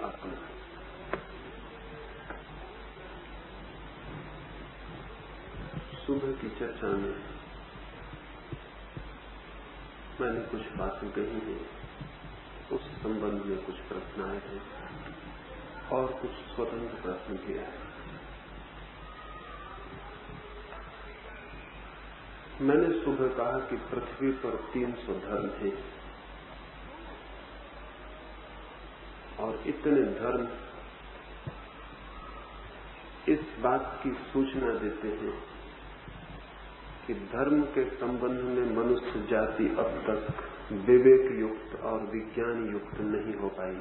अपना। सुबह की चर्चा में मैंने कुछ बातें कही हैं, उस संबंध में कुछ प्रश्न आए हैं और कुछ स्वतंत्र प्रश्न भी आए। मैंने सुबह कहा कि पृथ्वी पर 300 धर्म हैं और इतने धर्म इस बात की सूचना देते हैं कि धर्म के संबंध में मनुष्य जाति अब तक विवेक युक्त और विज्ञान युक्त नहीं हो पाई।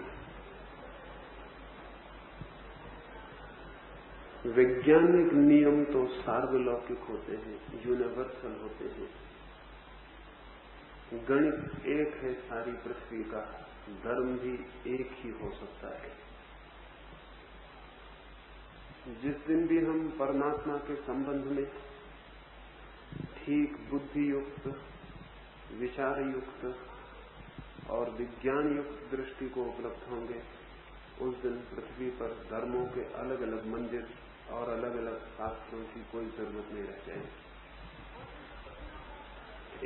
वैज्ञानिक नियम तो सार्वलौकिक होते हैं, यूनिवर्सल होते हैं। गणित एक है सारी पृथ्वी का, धर्म भी एक ही हो सकता है। जिस दिन भी हम परमात्मा के संबंध में ठीक बुद्धि युक्त, विचार युक्त और विज्ञान युक्त दृष्टि को उपलब्ध होंगे, उस दिन पृथ्वी पर धर्मों के अलग अलग मंदिर और अलग अलग शास्त्रों की कोई जरूरत नहीं रह जाएगी।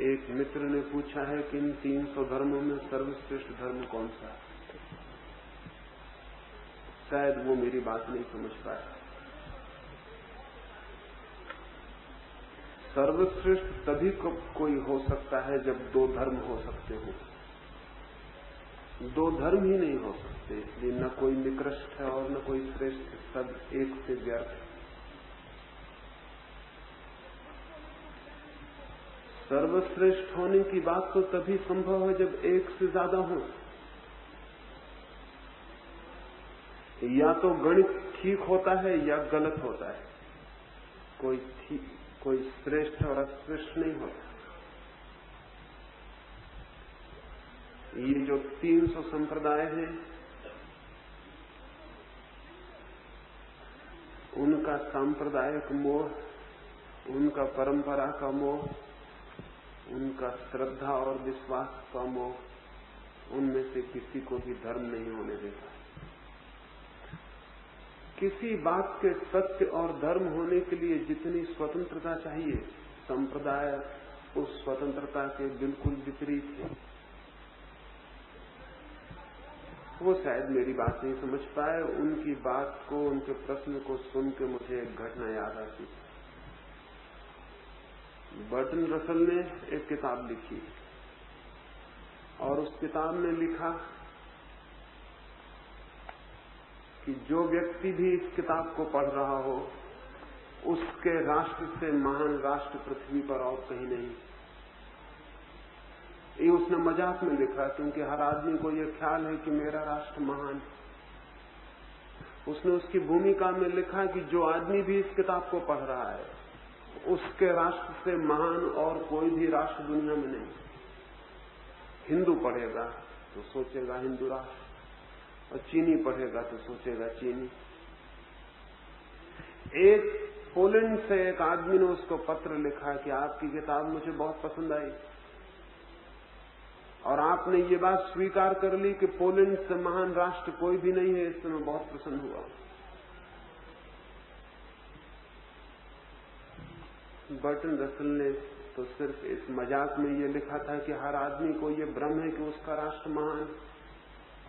एक मित्र ने पूछा है कि इन 300 धर्मों में सर्वश्रेष्ठ धर्म कौन सा है। शायद वो मेरी बात नहीं समझ पाया। सर्वश्रेष्ठ तभी कोई हो सकता है जब दो धर्म हो सकते हो। दो धर्म ही नहीं हो सकते, इसलिए न कोई निकृष्ट है और न कोई श्रेष्ठ, सब एक से व्यर्थ है। सर्वश्रेष्ठ होने की बात तो तभी संभव है जब एक से ज्यादा हो। या तो गणित ठीक होता है या गलत होता है, कोई श्रेष्ठ और अश्रेष्ठ नहीं होता। ये जो 300 संप्रदाय हैं, उनका सांप्रदायिक मोह, उनका परंपरा का मोह, उनका श्रद्धा और विश्वास का मोह, उनमें से किसी को भी धर्म नहीं होने देता। किसी बात के सत्य और धर्म होने के लिए जितनी स्वतंत्रता चाहिए, संप्रदाय उस स्वतंत्रता के बिल्कुल विपरीत है। वो शायद मेरी बात नहीं समझ पाए। उनकी बात को, उनके प्रश्न को सुन के मुझे एक घटना याद आती। बर्टन रसल ने एक किताब लिखी और उस किताब में लिखा कि जो व्यक्ति भी इस किताब को पढ़ रहा हो, उसके राष्ट्र से महान राष्ट्र पृथ्वी पर और कहीं नहीं। ये उसने मजाक में लिखा, क्योंकि हर आदमी को यह ख्याल है कि मेरा राष्ट्र महान। उसने उसकी भूमिका में लिखा कि जो आदमी भी इस किताब को पढ़ रहा है, उसके राष्ट्र से महान और कोई भी राष्ट्र दुनिया में नहीं। हिंदू पढ़ेगा तो सोचेगा हिंदू राष्ट्र, और चीनी पढ़ेगा तो सोचेगा चीनी। एक पोलैंड से एक आदमी ने उसको पत्र लिखा कि आपकी किताब मुझे बहुत पसंद आई और आपने ये बात स्वीकार कर ली कि पोलैंड से महान राष्ट्र कोई भी नहीं है, इससे मैं बहुत प्रसन्न हुआ। बर्टन रसल ने तो सिर्फ इस मजाक में ये लिखा था कि हर आदमी को ये भ्रम है कि उसका राष्ट्र महान,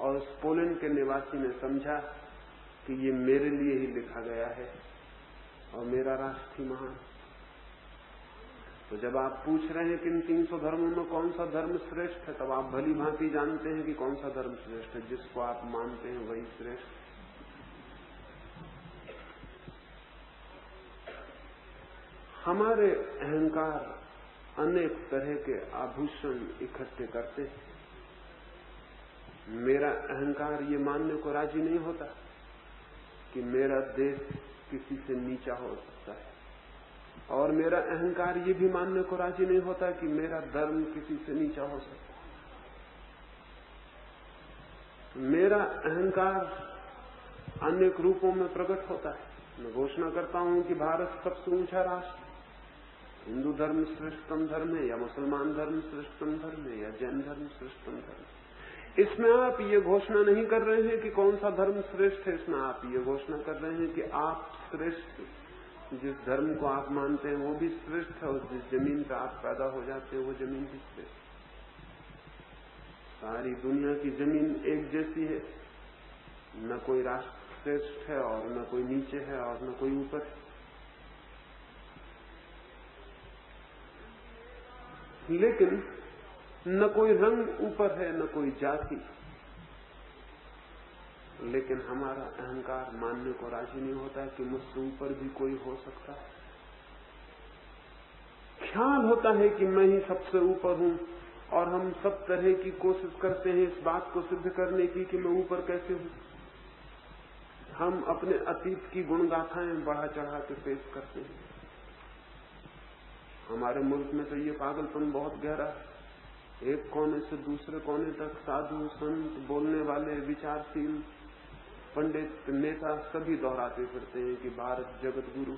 और उस पोलैंड के निवासी ने समझा कि ये मेरे लिए ही लिखा गया है और मेरा राष्ट्र ही महान। तो जब आप पूछ रहे हैं कि इन 300 धर्मों में कौन सा धर्म श्रेष्ठ है, तब आप भली भांति जानते हैं कि कौन सा धर्म श्रेष्ठ है। जिसको आप मानते हैं वही श्रेष्ठ। हमारे अहंकार अनेक तरह के आभूषण इकट्ठे करते हैं। मेरा अहंकार ये मानने को राजी नहीं होता कि मेरा देश किसी से नीचा हो सकता है, और मेरा अहंकार ये भी मानने को राजी नहीं होता कि मेरा धर्म किसी से नीचा हो सकता है। मेरा अहंकार अनेक रूपों में प्रकट होता है। मैं घोषणा करता हूं कि भारत सबसे ऊंचा राष्ट्र, हिंदू धर्म श्रेष्ठतम धर्म है, या मुसलमान धर्म श्रेष्ठतम धर्म है, या जैन धर्म श्रेष्ठतम धर्म है। इसमें आप ये घोषणा नहीं कर रहे हैं कि कौन सा धर्म श्रेष्ठ है, इसमें आप ये घोषणा कर रहे हैं कि आप श्रेष्ठ, जिस धर्म को आप मानते हैं वो भी श्रेष्ठ है, और जिस जमीन पर आप पैदा हो जाते हैं वो जमीन भी श्रेष्ठ। सारी दुनिया की जमीन एक जैसी है, न कोई राष्ट्र श्रेष्ठ है और न कोई नीचे है और न कोई ऊपर है। लेकिन न कोई रंग ऊपर है, न कोई जाति। लेकिन हमारा अहंकार मानने को राजी नहीं होता है कि मुझसे ऊपर भी कोई हो सकता है। ख्याल होता है कि मैं ही सबसे ऊपर हूं, और हम सब तरह की कोशिश करते हैं इस बात को सिद्ध करने की कि मैं ऊपर कैसे हूं। हम अपने अतीत की गुणगाथाएं बढ़ा चढ़ा के पेश करते हैं। हमारे मुल्क में तो ये पागलपन बहुत गहरा है। एक कोने से दूसरे कोने तक साधु, संत, बोलने वाले, विचारशील, पंडित, नेता सभी दोहराते फिरते हैं कि भारत जगत गुरु।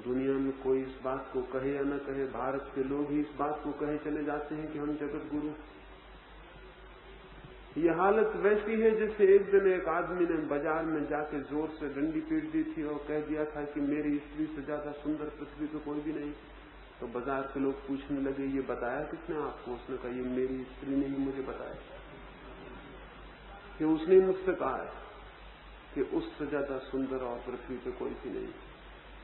दुनिया में कोई इस बात को कहे या न कहे, भारत के लोग ही इस बात को कहे चले जाते हैं कि हम जगत गुरु। ये हालत वैसी है जैसे एक दिन एक आदमी ने बाजार में जाके जोर से डंडी पीट दी थी और कह दिया था कि मेरी स्त्री से ज्यादा सुंदर पृथ्वी पे कोई भी नहीं। तो बाजार के लोग पूछने लगे, ये बताया किसने आपको? उसने कहा, ये मेरी स्त्री ने ही मुझे बताया, कि उसने मुझसे कहा है कि उससे ज्यादा सुंदर और पृथ्वी पे कोई भी नहीं।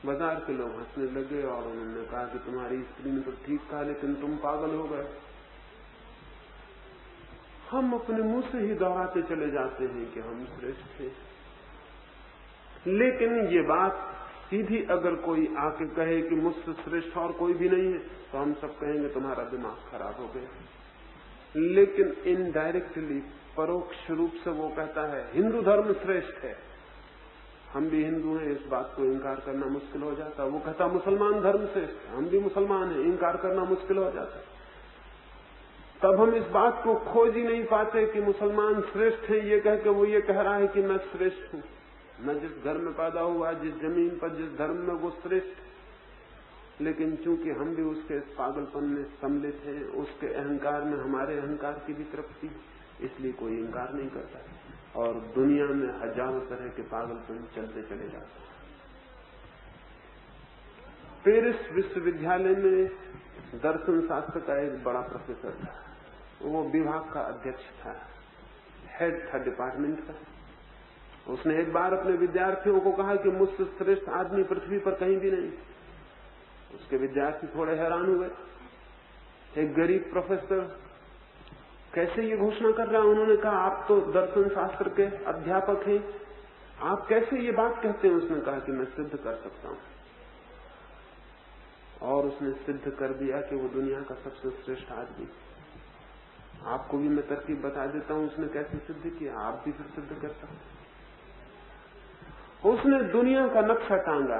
बाजार के लोग हंसने लगे और उन्होंने कहा कि तुम्हारी स्त्री ने तो ठीक कहा, लेकिन तुम पागल हो गए। हम अपने मुंह से ही दोहराते चले जाते हैं कि हम श्रेष्ठ हैं। लेकिन ये बात सीधी अगर कोई आके कहे कि मुझसे श्रेष्ठ और कोई भी नहीं है, तो हम सब कहेंगे तुम्हारा दिमाग खराब हो गया। लेकिन इनडायरेक्टली, परोक्ष रूप से वो कहता है हिंदू धर्म श्रेष्ठ है। हम भी हिंदू हैं, इस बात को इनकार करना मुश्किल हो जाता है। वो कहता मुसलमान धर्म श्रेष्ठ है, हम भी मुसलमान हैं, इनकार करना मुश्किल हो जाता है। तब हम इस बात को खोज ही नहीं पाते कि मुसलमान श्रेष्ठ है, ये कह के वो ये कह रहा है कि मैं श्रेष्ठ हूं। मैं जिस घर में पैदा हुआ, जिस जमीन पर, जिस धर्म में, वो श्रेष्ठ। लेकिन चूंकि हम भी उसके इस पागलपन में सम्मिलित हैं, उसके अहंकार में हमारे अहंकार की भी तृप्ति, इसलिए कोई इनकार नहीं करता। और दुनिया में हजारों तरह के पागलपन चलते चले जाते हैं। पेरिस विश्वविद्यालय में दर्शन शास्त्र का एक बड़ा प्रोफेसर था। वो विभाग का अध्यक्ष था, हेड था डिपार्टमेंट का। उसने एक बार अपने विद्यार्थियों को कहा कि मुझसे श्रेष्ठ आदमी पृथ्वी पर कहीं भी नहीं। उसके विद्यार्थी थोड़े हैरान हुए। एक गरीब प्रोफेसर कैसे ये घोषणा कर रहा है? उन्होंने कहा, आप तो दर्शन शास्त्र के अध्यापक हैं, आप कैसे ये बात कहते हैं? उसने कहा कि मैं सिद्ध कर सकता हूं। और उसने सिद्ध कर दिया कि वो दुनिया का सबसे श्रेष्ठ आदमी। आपको भी मैं तरकीब बता देता हूं उसने कैसे सिद्ध किया, आप भी फिर सिद्ध कर सकते। उसने दुनिया का नक्शा टांगा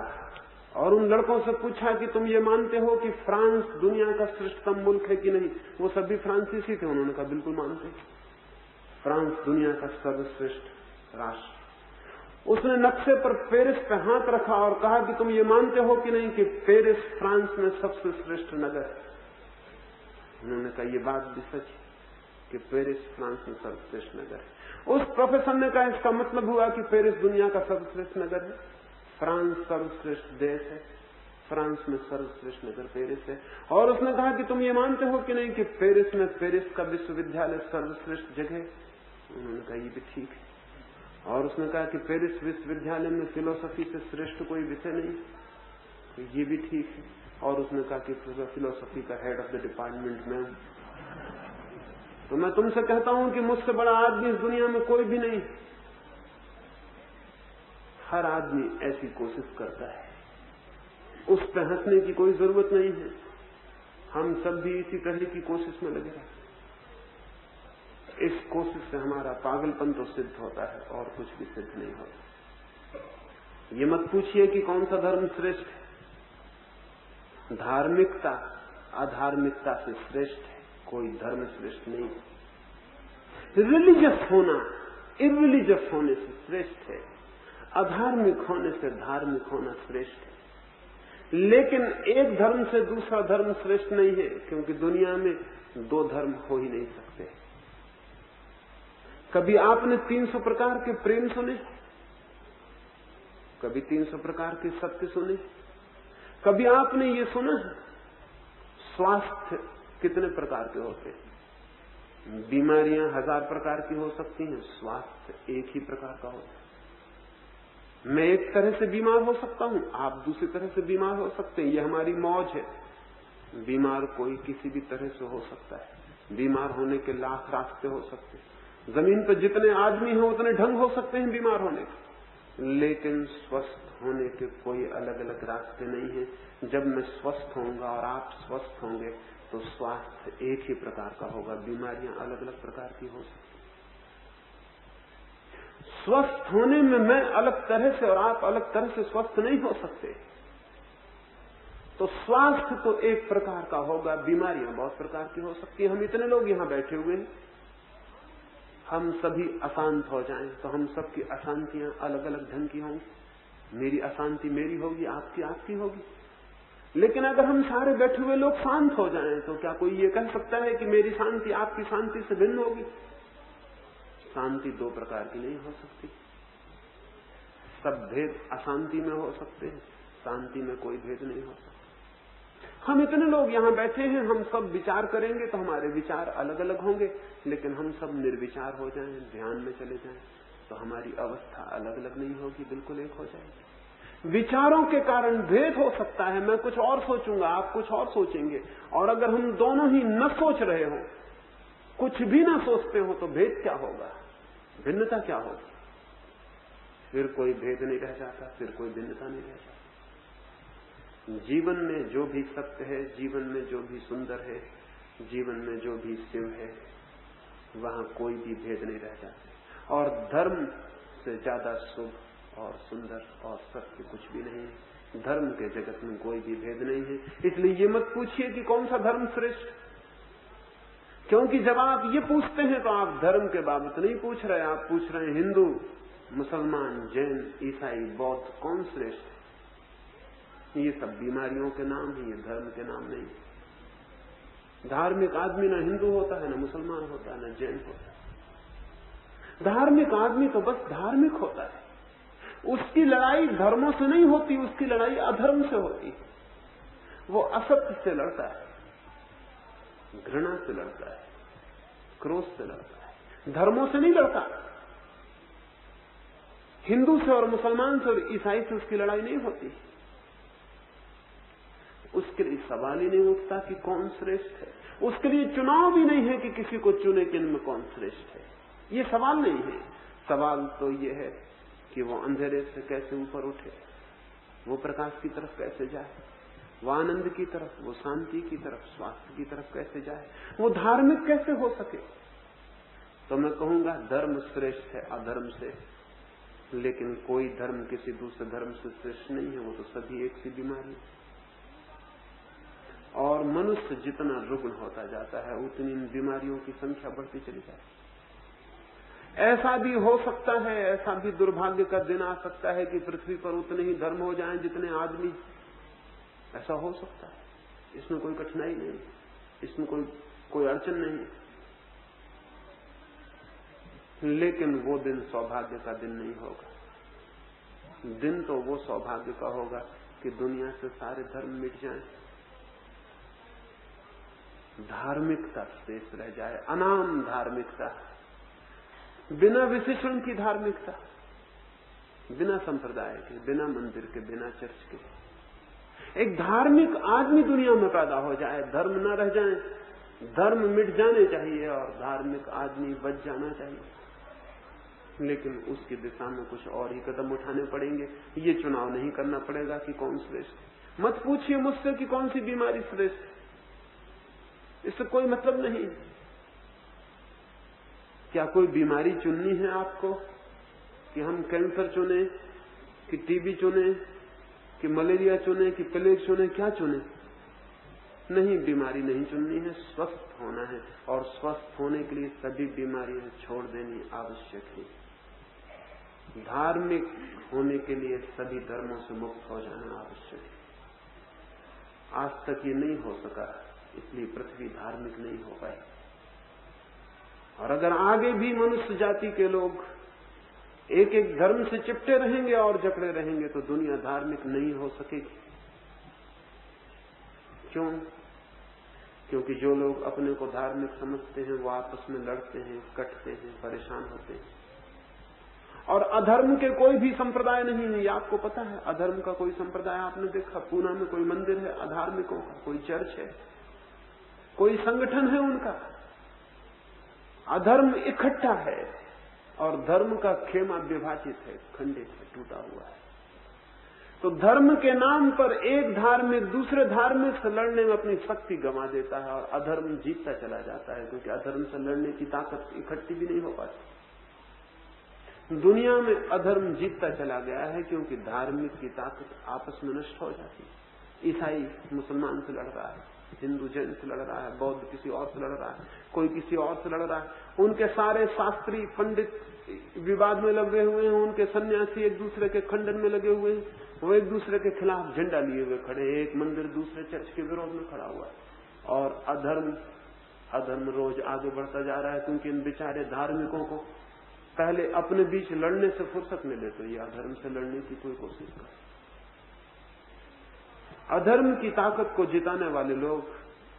और उन लड़कों से पूछा कि तुम ये मानते हो कि फ्रांस दुनिया का श्रेष्ठतम मुल्क है कि नहीं? वो सभी फ्रांसीसी थे। उन्होंने कहा बिल्कुल मानते, फ्रांस दुनिया का सर्वश्रेष्ठ राष्ट्र। उसने नक्शे पर पेरिस पे हाथ रखा और कहा कि तुम ये मानते हो कि नहीं कि पेरिस फ्रांस में सबसे श्रेष्ठ नगर है? उन्होंने कहा ये बात भी सच है कि पेरिस फ्रांस में सर्वश्रेष्ठ नगर है। उस प्रोफेसर ने कहा इसका मतलब हुआ कि पेरिस दुनिया का सर्वश्रेष्ठ नगर है, फ्रांस सर्वश्रेष्ठ देश है, फ्रांस में सर्वश्रेष्ठ नगर पेरिस है। और उसने कहा कि तुम ये मानते हो कि नहीं कि पेरिस में पेरिस का विश्वविद्यालय सर्वश्रेष्ठ जगह है? उन्होंने कहा ये भी ठीक है। और उसने कहा कि पेरिस विश्वविद्यालय में फिलोसफी से श्रेष्ठ कोई विषय नहीं, तो ये भी ठीक है। और उसने कहा कि फिलोसफी का हेड ऑफ द डिपार्टमेंट में। तो मैं तुमसे कहता हूं कि मुझसे बड़ा आदमी इस दुनिया में कोई भी नहीं। हर आदमी ऐसी कोशिश करता है, उस पर हंसने की कोई जरूरत नहीं है। हम सब भी इसी तरह की कोशिश में लगे रहते। इस कोशिश से हमारा पागलपन तो सिद्ध होता है और कुछ भी सिद्ध नहीं होता। ये मत पूछिए कि कौन सा धर्म श्रेष्ठ है। धार्मिकता अधार्मिकता से श्रेष्ठ है, कोई धर्म श्रेष्ठ नहीं। रिलीजियस होना इररिलीजियस होने से श्रेष्ठ है, अधार्मिक होने से धार्मिक होना श्रेष्ठ है। लेकिन एक धर्म से दूसरा धर्म श्रेष्ठ नहीं है, क्योंकि दुनिया में दो धर्म हो ही नहीं सकते। कभी आपने 300 प्रकार के प्रेम सुने? कभी 300 प्रकार के सत्य सुने? कभी आपने ये सुना स्वास्थ्य कितने प्रकार के होते हैं? बीमारियां 1000 प्रकार की हो सकती हैं, स्वास्थ्य एक ही प्रकार का होता है। मैं एक तरह से बीमार हो सकता हूं, आप दूसरी तरह से बीमार हो सकते हैं, ये हमारी मौज है। बीमार कोई किसी भी तरह से हो सकता है, बीमार होने के लाख रास्ते हो सकते हैं। जमीन पर जितने आदमी हैं उतने ढंग हो सकते हैं बीमार होने के, लेकिन स्वस्थ होने के कोई अलग अलग रास्ते नहीं है। जब मैं स्वस्थ होऊंगा और आप स्वस्थ होंगे तो स्वास्थ्य एक ही प्रकार का होगा, बीमारियां अलग अलग प्रकार की हो सकती। स्वस्थ होने में मैं अलग तरह से और आप अलग तरह से स्वस्थ नहीं हो सकते। तो स्वास्थ्य तो एक प्रकार का होगा, बीमारियां बहुत प्रकार की हो सकती है। हम इतने लोग यहां बैठे हुए हैं, हम सभी अशांत हो जाएं तो हम सबकी अशांतियां अलग अलग ढंग की होंगी। मेरी अशांति मेरी होगी, आपकी आपकी होगी। लेकिन अगर हम सारे बैठे हुए लोग शांत हो जाएं तो क्या कोई ये कह सकता है कि मेरी शांति आपकी शांति से भिन्न होगी? शांति दो प्रकार की नहीं हो सकती। सब भेद अशांति में हो सकते हैं, शांति में कोई भेद नहीं हो सकता। हम इतने लोग यहां बैठे हैं, हम सब विचार करेंगे तो हमारे विचार अलग अलग होंगे, लेकिन हम सब निर्विचार हो जाएं, ध्यान में चले जाएं तो हमारी अवस्था अलग अलग नहीं होगी, बिल्कुल एक हो जाएगी। विचारों के कारण भेद हो सकता है, मैं कुछ और सोचूंगा, आप कुछ और सोचेंगे, और अगर हम दोनों ही न सोच रहे हो, कुछ भी ना सोचते हो, तो भेद क्या होगा, भिन्नता क्या होगी? फिर कोई भेद नहीं रह जाता, फिर कोई भिन्नता नहीं रह जाती। जीवन में जो भी सत्य है, जीवन में जो भी सुंदर है, जीवन में जो भी शिव है, वहां कोई भी भेद नहीं रह जाते। और धर्म से ज्यादा शुभ और सुंदर और सत्य कुछ भी नहीं है। धर्म के जगत में कोई भी भेद नहीं है। इसलिए ये मत पूछिए कि कौन सा धर्म श्रेष्ठ, क्योंकि जब आप ये पूछते हैं तो आप धर्म के बाबत नहीं पूछ रहे, आप पूछ रहे हैं हिंदू, मुसलमान, जैन, ईसाई, बौद्ध कौन श्रेष्ठ है। ये सब बीमारियों के नाम है, ये धर्म के नाम नहीं। धार्मिक आदमी ना हिंदू होता है, ना मुसलमान होता है, ना जैन होता है। धार्मिक आदमी तो बस धार्मिक होता है। उसकी लड़ाई धर्मों से नहीं होती, उसकी लड़ाई अधर्म से होती है। वो असत्य से लड़ता है, घृणा से लड़ता है, क्रोध से लड़ता है, धर्मों से नहीं लड़ता। हिंदू से और मुसलमान से और ईसाई से उसकी लड़ाई नहीं होती। उसके लिए सवाल ही नहीं उठता कि कौन श्रेष्ठ है। उसके लिए चुनाव भी नहीं है कि किसी को चुने कि इनमें कौन श्रेष्ठ है। ये सवाल नहीं है। सवाल तो ये है कि वो अंधेरे से कैसे ऊपर उठे, वो प्रकाश की तरफ कैसे जाए, वो आनंद की तरफ, वो शांति की तरफ, स्वास्थ्य की तरफ कैसे जाए, वो धार्मिक कैसे हो सके। तो मैं कहूंगा धर्म श्रेष्ठ है अधर्म से, लेकिन कोई धर्म किसी दूसरे धर्म से श्रेष्ठ नहीं है। वो तो सभी एक सी बीमारी है। और मनुष्य जितना रुग्ण होता जाता है उतनी इन बीमारियों की संख्या बढ़ती चली जाती है। ऐसा भी हो सकता है, ऐसा भी दुर्भाग्य का दिन आ सकता है कि पृथ्वी पर उतने ही धर्म हो जाएं जितने आदमी। ऐसा हो सकता है, इसमें कोई कठिनाई नहीं, इसमें कोई अड़चन नहीं। लेकिन वो दिन सौभाग्य का दिन नहीं होगा। दिन तो वो सौभाग्य का होगा कि दुनिया से सारे धर्म मिट जाएं, धार्मिकता शेष रह जाए, अनाम धार्मिकता, बिना विशेषण की धार्मिकता, बिना संप्रदाय के, बिना मंदिर के, बिना चर्च के। एक धार्मिक आदमी दुनिया में पैदा हो जाए, धर्म न रह जाए, धर्म मिट जाने चाहिए और धार्मिक आदमी बच जाना चाहिए। लेकिन उसकी दिशा में कुछ और ही कदम उठाने पड़ेंगे। ये चुनाव नहीं करना पड़ेगा कि कौन श्रेष्ठ। मत पूछिए मुझसे कि कौन सी बीमारी श्रेष्ठ, इससे कोई मतलब नहीं। क्या कोई बीमारी चुननी है आपको कि हम कैंसर चुने, कि टीबी चुने, कि मलेरिया चुने, कि प्लेग चुने, क्या चुने? नहीं, बीमारी नहीं चुननी है, स्वस्थ होना है। और स्वस्थ होने के लिए सभी बीमारियां छोड़ देनी आवश्यक है। धार्मिक होने के लिए सभी धर्मों से मुक्त हो जाना आवश्यक है। आज तक ये नहीं हो सका, इसलिए पृथ्वी धार्मिक नहीं हो पाई। और अगर आगे भी मनुष्य जाति के लोग एक एक धर्म से चिपटे रहेंगे और जकड़े रहेंगे तो दुनिया धार्मिक नहीं हो सकेगी। क्यों? क्योंकि जो लोग अपने को धार्मिक समझते हैं वो आपस में लड़ते हैं, कटते हैं, परेशान होते हैं। और अधर्म के कोई भी संप्रदाय नहीं है, ये आपको पता है। अधर्म का कोई संप्रदाय आपने देखा? पूना में कोई मंदिर है अधार्मिकों का? कोई चर्च है? कोई संगठन है उनका? अधर्म इकट्ठा है और धर्म का खेमा विभाजित है, खंडित है, टूटा हुआ है। तो धर्म के नाम पर एक धार्मिक दूसरे धार्मिक से लड़ने में अपनी शक्ति गंवा देता है और अधर्म जीतता चला जाता है, क्योंकि अधर्म से लड़ने की ताकत इकट्ठी भी नहीं हो पाती। दुनिया में अधर्म जीतता चला गया है क्योंकि धार्मिक की ताकत आपस में नष्ट हो जाती है। ईसाई मुसलमान से लड़ रहा है, हिंदू जैन से लड़ रहा है, बौद्ध किसी और से लड़ रहा है, कोई किसी और से लड़ रहा है। उनके सारे शास्त्री पंडित विवाद में लगे हुए हैं, उनके सन्यासी एक दूसरे के खंडन में लगे हुए हैं, वो एक दूसरे के खिलाफ झंडा लिए हुए खड़े हैं। एक मंदिर दूसरे चर्च के विरोध में खड़ा हुआ है और अधर्म रोज आगे बढ़ता जा रहा है, क्योंकि इन बेचारे धार्मिकों को पहले अपने बीच लड़ने से फुर्सत मिले तो ये अधर्म से लड़ने की कोई कोशिश करे। अधर्म की ताकत को जिताने वाले लोग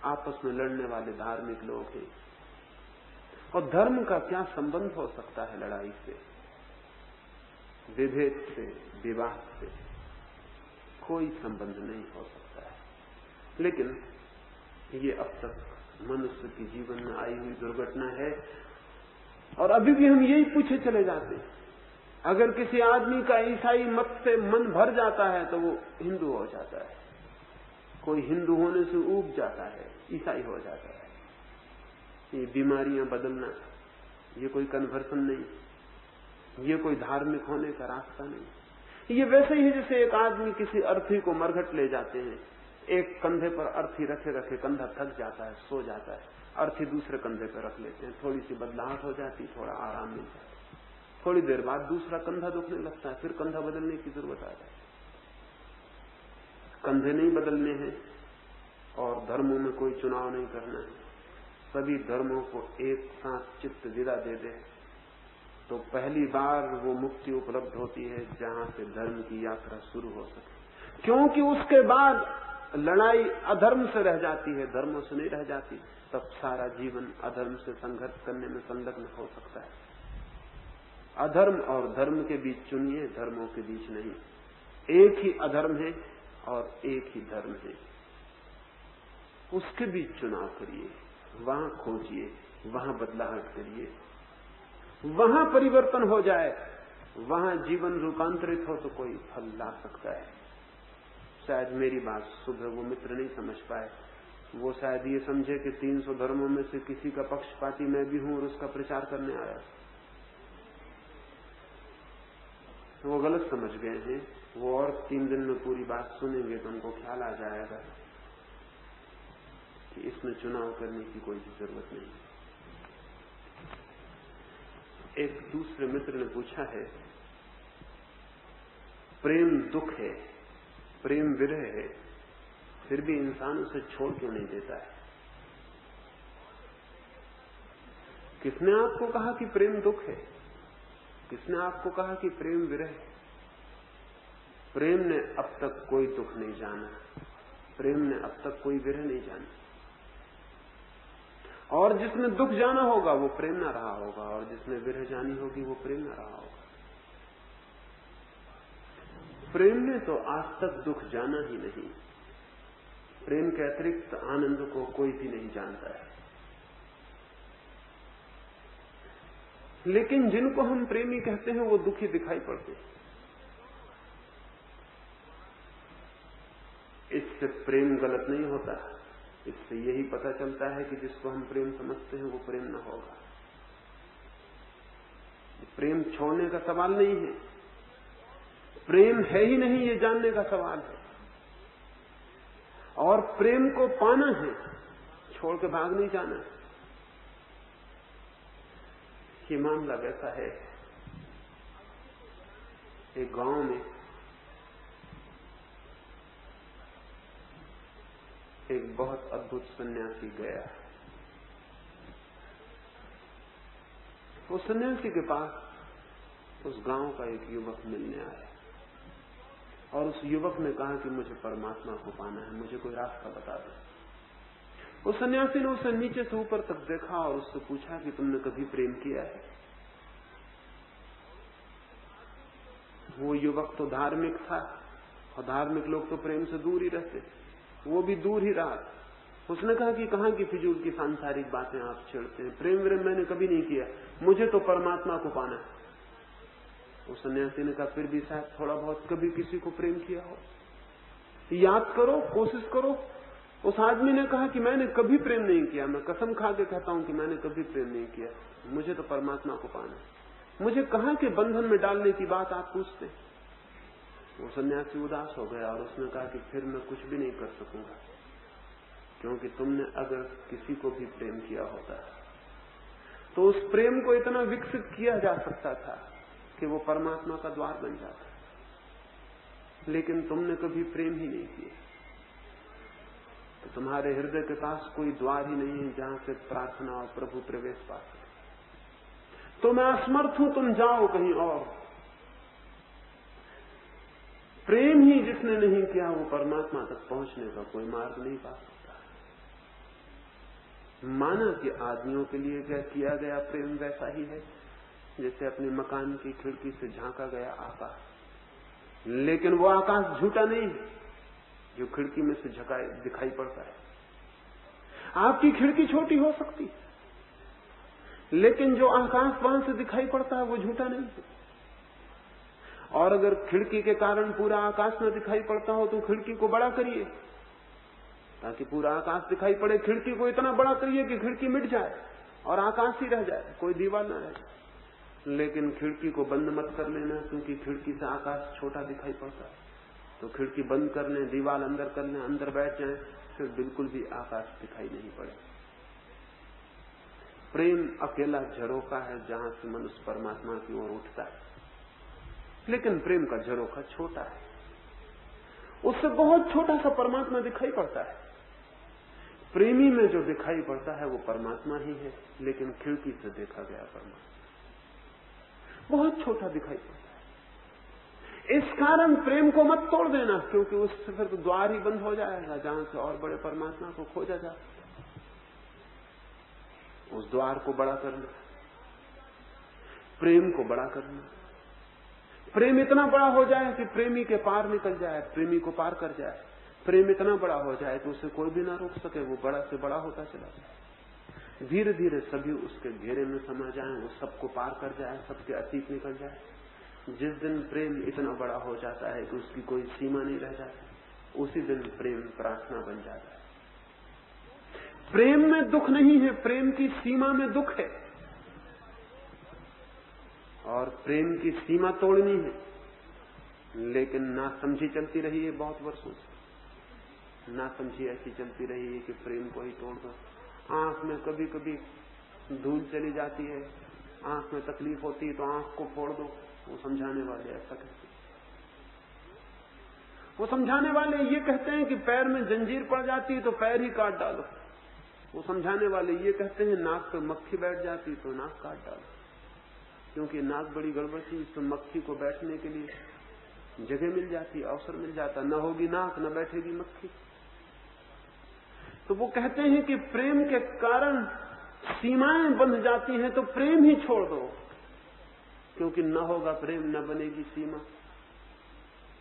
आपस में लड़ने वाले धार्मिक लोग हैं। और धर्म का क्या संबंध हो सकता है लड़ाई से, विभेद से, विवाद से? कोई संबंध नहीं हो सकता है। लेकिन ये अब तक मनुष्य के जीवन में आई हुई दुर्घटना है और अभी भी हम यही पूछे चले जाते हैं। अगर किसी आदमी का ईसाई मत से मन भर जाता है तो वो हिंदू हो जाता है, कोई हिंदू होने से ऊब जाता है, ईसाई हो जाता है। ये बीमारियां बदलना, ये कोई कन्वर्सन नहीं, ये कोई धार्मिक होने का रास्ता नहीं। ये वैसे ही जैसे एक आदमी किसी अर्थी को मरघट ले जाते हैं, एक कंधे पर अर्थी रखे रखे कंधा थक जाता है, सो जाता है, अर्थी दूसरे कंधे पर रख लेते हैं, थोड़ी सी बदलाहट हो जाती, थोड़ा आराम मिलता है, थोड़ी देर बाद दूसरा कंधा दुखने लगता है, फिर कंधा बदलने की जरूरत आ जाती है। कंधे नहीं बदलने हैं और धर्मों में कोई चुनाव नहीं करना है, सभी धर्मों को एक साथ चित्त विदा दे दे तो पहली बार वो मुक्ति उपलब्ध होती है जहां से धर्म की यात्रा शुरू हो सके। क्योंकि उसके बाद लड़ाई अधर्म से रह जाती है, धर्मों से नहीं रह जाती। तब सारा जीवन अधर्म से संघर्ष करने में संलग्न हो सकता है। अधर्म और धर्म के बीच चुनिए, धर्मों के बीच नहीं। एक ही अधर्म है और एक ही धर्म है, उसके बीच चुनाव करिए, वहां खोजिए, वहां बदलाहट करिए, वहां परिवर्तन हो जाए, वहां जीवन रूपांतरित हो तो कोई फल ला सकता है। शायद मेरी बात सुबह वो मित्र नहीं समझ पाए, वो शायद ये समझे कि 300 धर्मों में से किसी का पक्षपाती मैं भी हूं और उसका प्रचार करने आया, तो वो गलत समझ गए हैं। वो और 3 दिन में पूरी बात सुनेंगे तो उनको ख्याल आ जाएगा कि इसमें चुनाव करने की कोई भी जरूरत नहीं। एक दूसरे मित्र ने पूछा है, प्रेम दुख है, प्रेम विरह है, फिर भी इंसान उसे छोड़ क्यों नहीं देता है? किसने आपको कहा कि प्रेम दुख है? किसने आपको कहा कि प्रेम विरह है? प्रेम ने अब तक कोई दुख नहीं जाना, प्रेम ने अब तक कोई विरह नहीं जाना। और जिसने दुख जाना होगा वो प्रेम ना रहा होगा, और जिसने विरह जानी होगी वो प्रेम ना रहा होगा। प्रेम ने तो आज तक दुख जाना ही नहीं। प्रेम के अतिरिक्त आनंद को कोई भी नहीं जानता है। लेकिन जिनको हम प्रेमी कहते हैं वो दुखी दिखाई पड़ते हैं। इससे प्रेम गलत नहीं होता, इससे यही पता चलता है कि जिसको हम प्रेम समझते हैं वो प्रेम न होगा। प्रेम छोड़ने का सवाल नहीं है, प्रेम है ही नहीं ये जानने का सवाल है। और प्रेम को पाना है, छोड़ के भाग नहीं जाना है। ये मामला वैसा है, एक गांव में एक बहुत अद्भुत सन्यासी गया। उस सन्यासी के पास उस गांव का एक युवक मिलने आया और उस युवक ने कहा कि मुझे परमात्मा को पाना है, मुझे कोई रास्ता बता दो। उस सन्यासी ने उसे नीचे से ऊपर तक देखा और उससे पूछा कि तुमने कभी प्रेम किया है? वो युवक तो धार्मिक था और धार्मिक लोग तो प्रेम से दूर ही रहते, वो भी दूर ही रहा। उसने कहा कि कहां की फिजूल की सांसारिक बातें आप छेड़ते हैं, प्रेम व्रेम मैंने कभी नहीं किया, मुझे तो परमात्मा को पाना है। उस सन्यासी ने कहा फिर भी शायद थोड़ा बहुत कभी किसी को प्रेम किया हो, याद करो, कोशिश करो। उस आदमी ने कहा कि मैंने कभी प्रेम नहीं किया, मैं कसम खा के कहता हूं कि मैंने कभी प्रेम नहीं किया, मुझे तो परमात्मा को पाना है। मुझे कहां के बंधन में डालने की बात आप पूछते? वो सन्यासी उदास हो गया और उसने कहा कि फिर मैं कुछ भी नहीं कर सकूंगा, क्योंकि तुमने अगर किसी को भी प्रेम किया होता तो उस प्रेम को इतना विकसित किया जा सकता था कि वो परमात्मा का द्वार बन जाता, लेकिन तुमने कभी प्रेम ही नहीं किया, तो तुम्हारे हृदय के पास कोई द्वार ही नहीं है जहां से प्रार्थना और प्रभु प्रवेश पा सके। तो मैं असमर्थ हूं, तुम जाओ कहीं और। प्रेम ही जिसने नहीं किया वो परमात्मा तक पहुंचने का कोई मार्ग नहीं पा सकता। माना कि आदमियों के लिए क्या किया गया प्रेम वैसा ही है जैसे अपने मकान की खिड़की से झांका गया आकाश, लेकिन वो आकाश झूठा नहीं है जो खिड़की में से दिखाई पड़ता है। आपकी खिड़की छोटी हो सकती है, लेकिन जो आकाश वहां से दिखाई पड़ता है वो झूठा नहीं है। और अगर खिड़की के कारण पूरा आकाश न दिखाई पड़ता हो तो खिड़की को बड़ा करिए ताकि पूरा आकाश दिखाई पड़े। खिड़की को इतना बड़ा करिए कि खिड़की मिट जाए और आकाश ही रह जाए, कोई दीवार न रह जाए। लेकिन खिड़की को बंद मत कर लेना, क्योंकि खिड़की से आकाश छोटा दिखाई पड़ता है। तो खिड़की बंद कर लें, दीवार अंदर कर लें, अंदर बैठ जाएं, फिर बिल्कुल भी आकाश दिखाई नहीं पड़े। प्रेम अकेला झरोखा है जहां से मनुष्य परमात्मा की ओर उठता है, लेकिन प्रेम का झरोखा छोटा है, उससे बहुत छोटा सा परमात्मा दिखाई पड़ता है। प्रेमी में जो दिखाई पड़ता है वो परमात्मा ही है, लेकिन खिड़की से देखा गया परमात्मा बहुत छोटा दिखाई पड़ता है। इस कारण प्रेम को मत तोड़ देना, क्योंकि उससे फिर तो द्वार ही बंद हो जाएगा जहां से और बड़े परमात्मा को खोजा जा सकता। उस द्वार को बड़ा करना, प्रेम को बड़ा करना। प्रेम इतना बड़ा हो जाए कि प्रेमी के पार निकल जाए, प्रेमी को पार कर जाए। प्रेम इतना बड़ा हो जाए कि उसे कोई भी ना रोक सके, वो बड़ा से बड़ा होता चला जाए। धीरे धीरे सभी उसके घेरे में समा जाए, वो सबको पार कर जाए, सबके अतीत निकल जाए। जिस दिन प्रेम इतना बड़ा हो जाता है कि उसकी कोई सीमा नहीं रह जाती, उसी दिन प्रेम प्रार्थना बन जाता है। प्रेम में दुख नहीं है, प्रेम की सीमा में दुख है। और प्रेम की सीमा तोड़नी है, लेकिन नासमझी चलती रही है बहुत वर्षों से। नासमझी ऐसी चलती रही है कि प्रेम को ही तोड़ दो। आंख में कभी कभी धूल चली जाती है, आंख में तकलीफ होती है तो आंख को फोड़ दो। वो समझाने वाले ऐसा कहते हैं। वो समझाने वाले ये कहते हैं कि पैर में जंजीर पड़ जाती है तो पैर ही काट डालो। वो समझाने वाले ये कहते हैं नाक पे मक्खी बैठ जाती तो नाक काट डालो, क्योंकि नाक बड़ी गड़बड़ थी, इसमें मक्खी को बैठने के लिए जगह मिल जाती, अवसर मिल जाता। न होगी नाक न बैठेगी मक्खी। तो वो कहते हैं कि प्रेम के कारण सीमाएं बंध जाती हैं तो प्रेम ही छोड़ दो, क्योंकि न होगा प्रेम न बनेगी सीमा।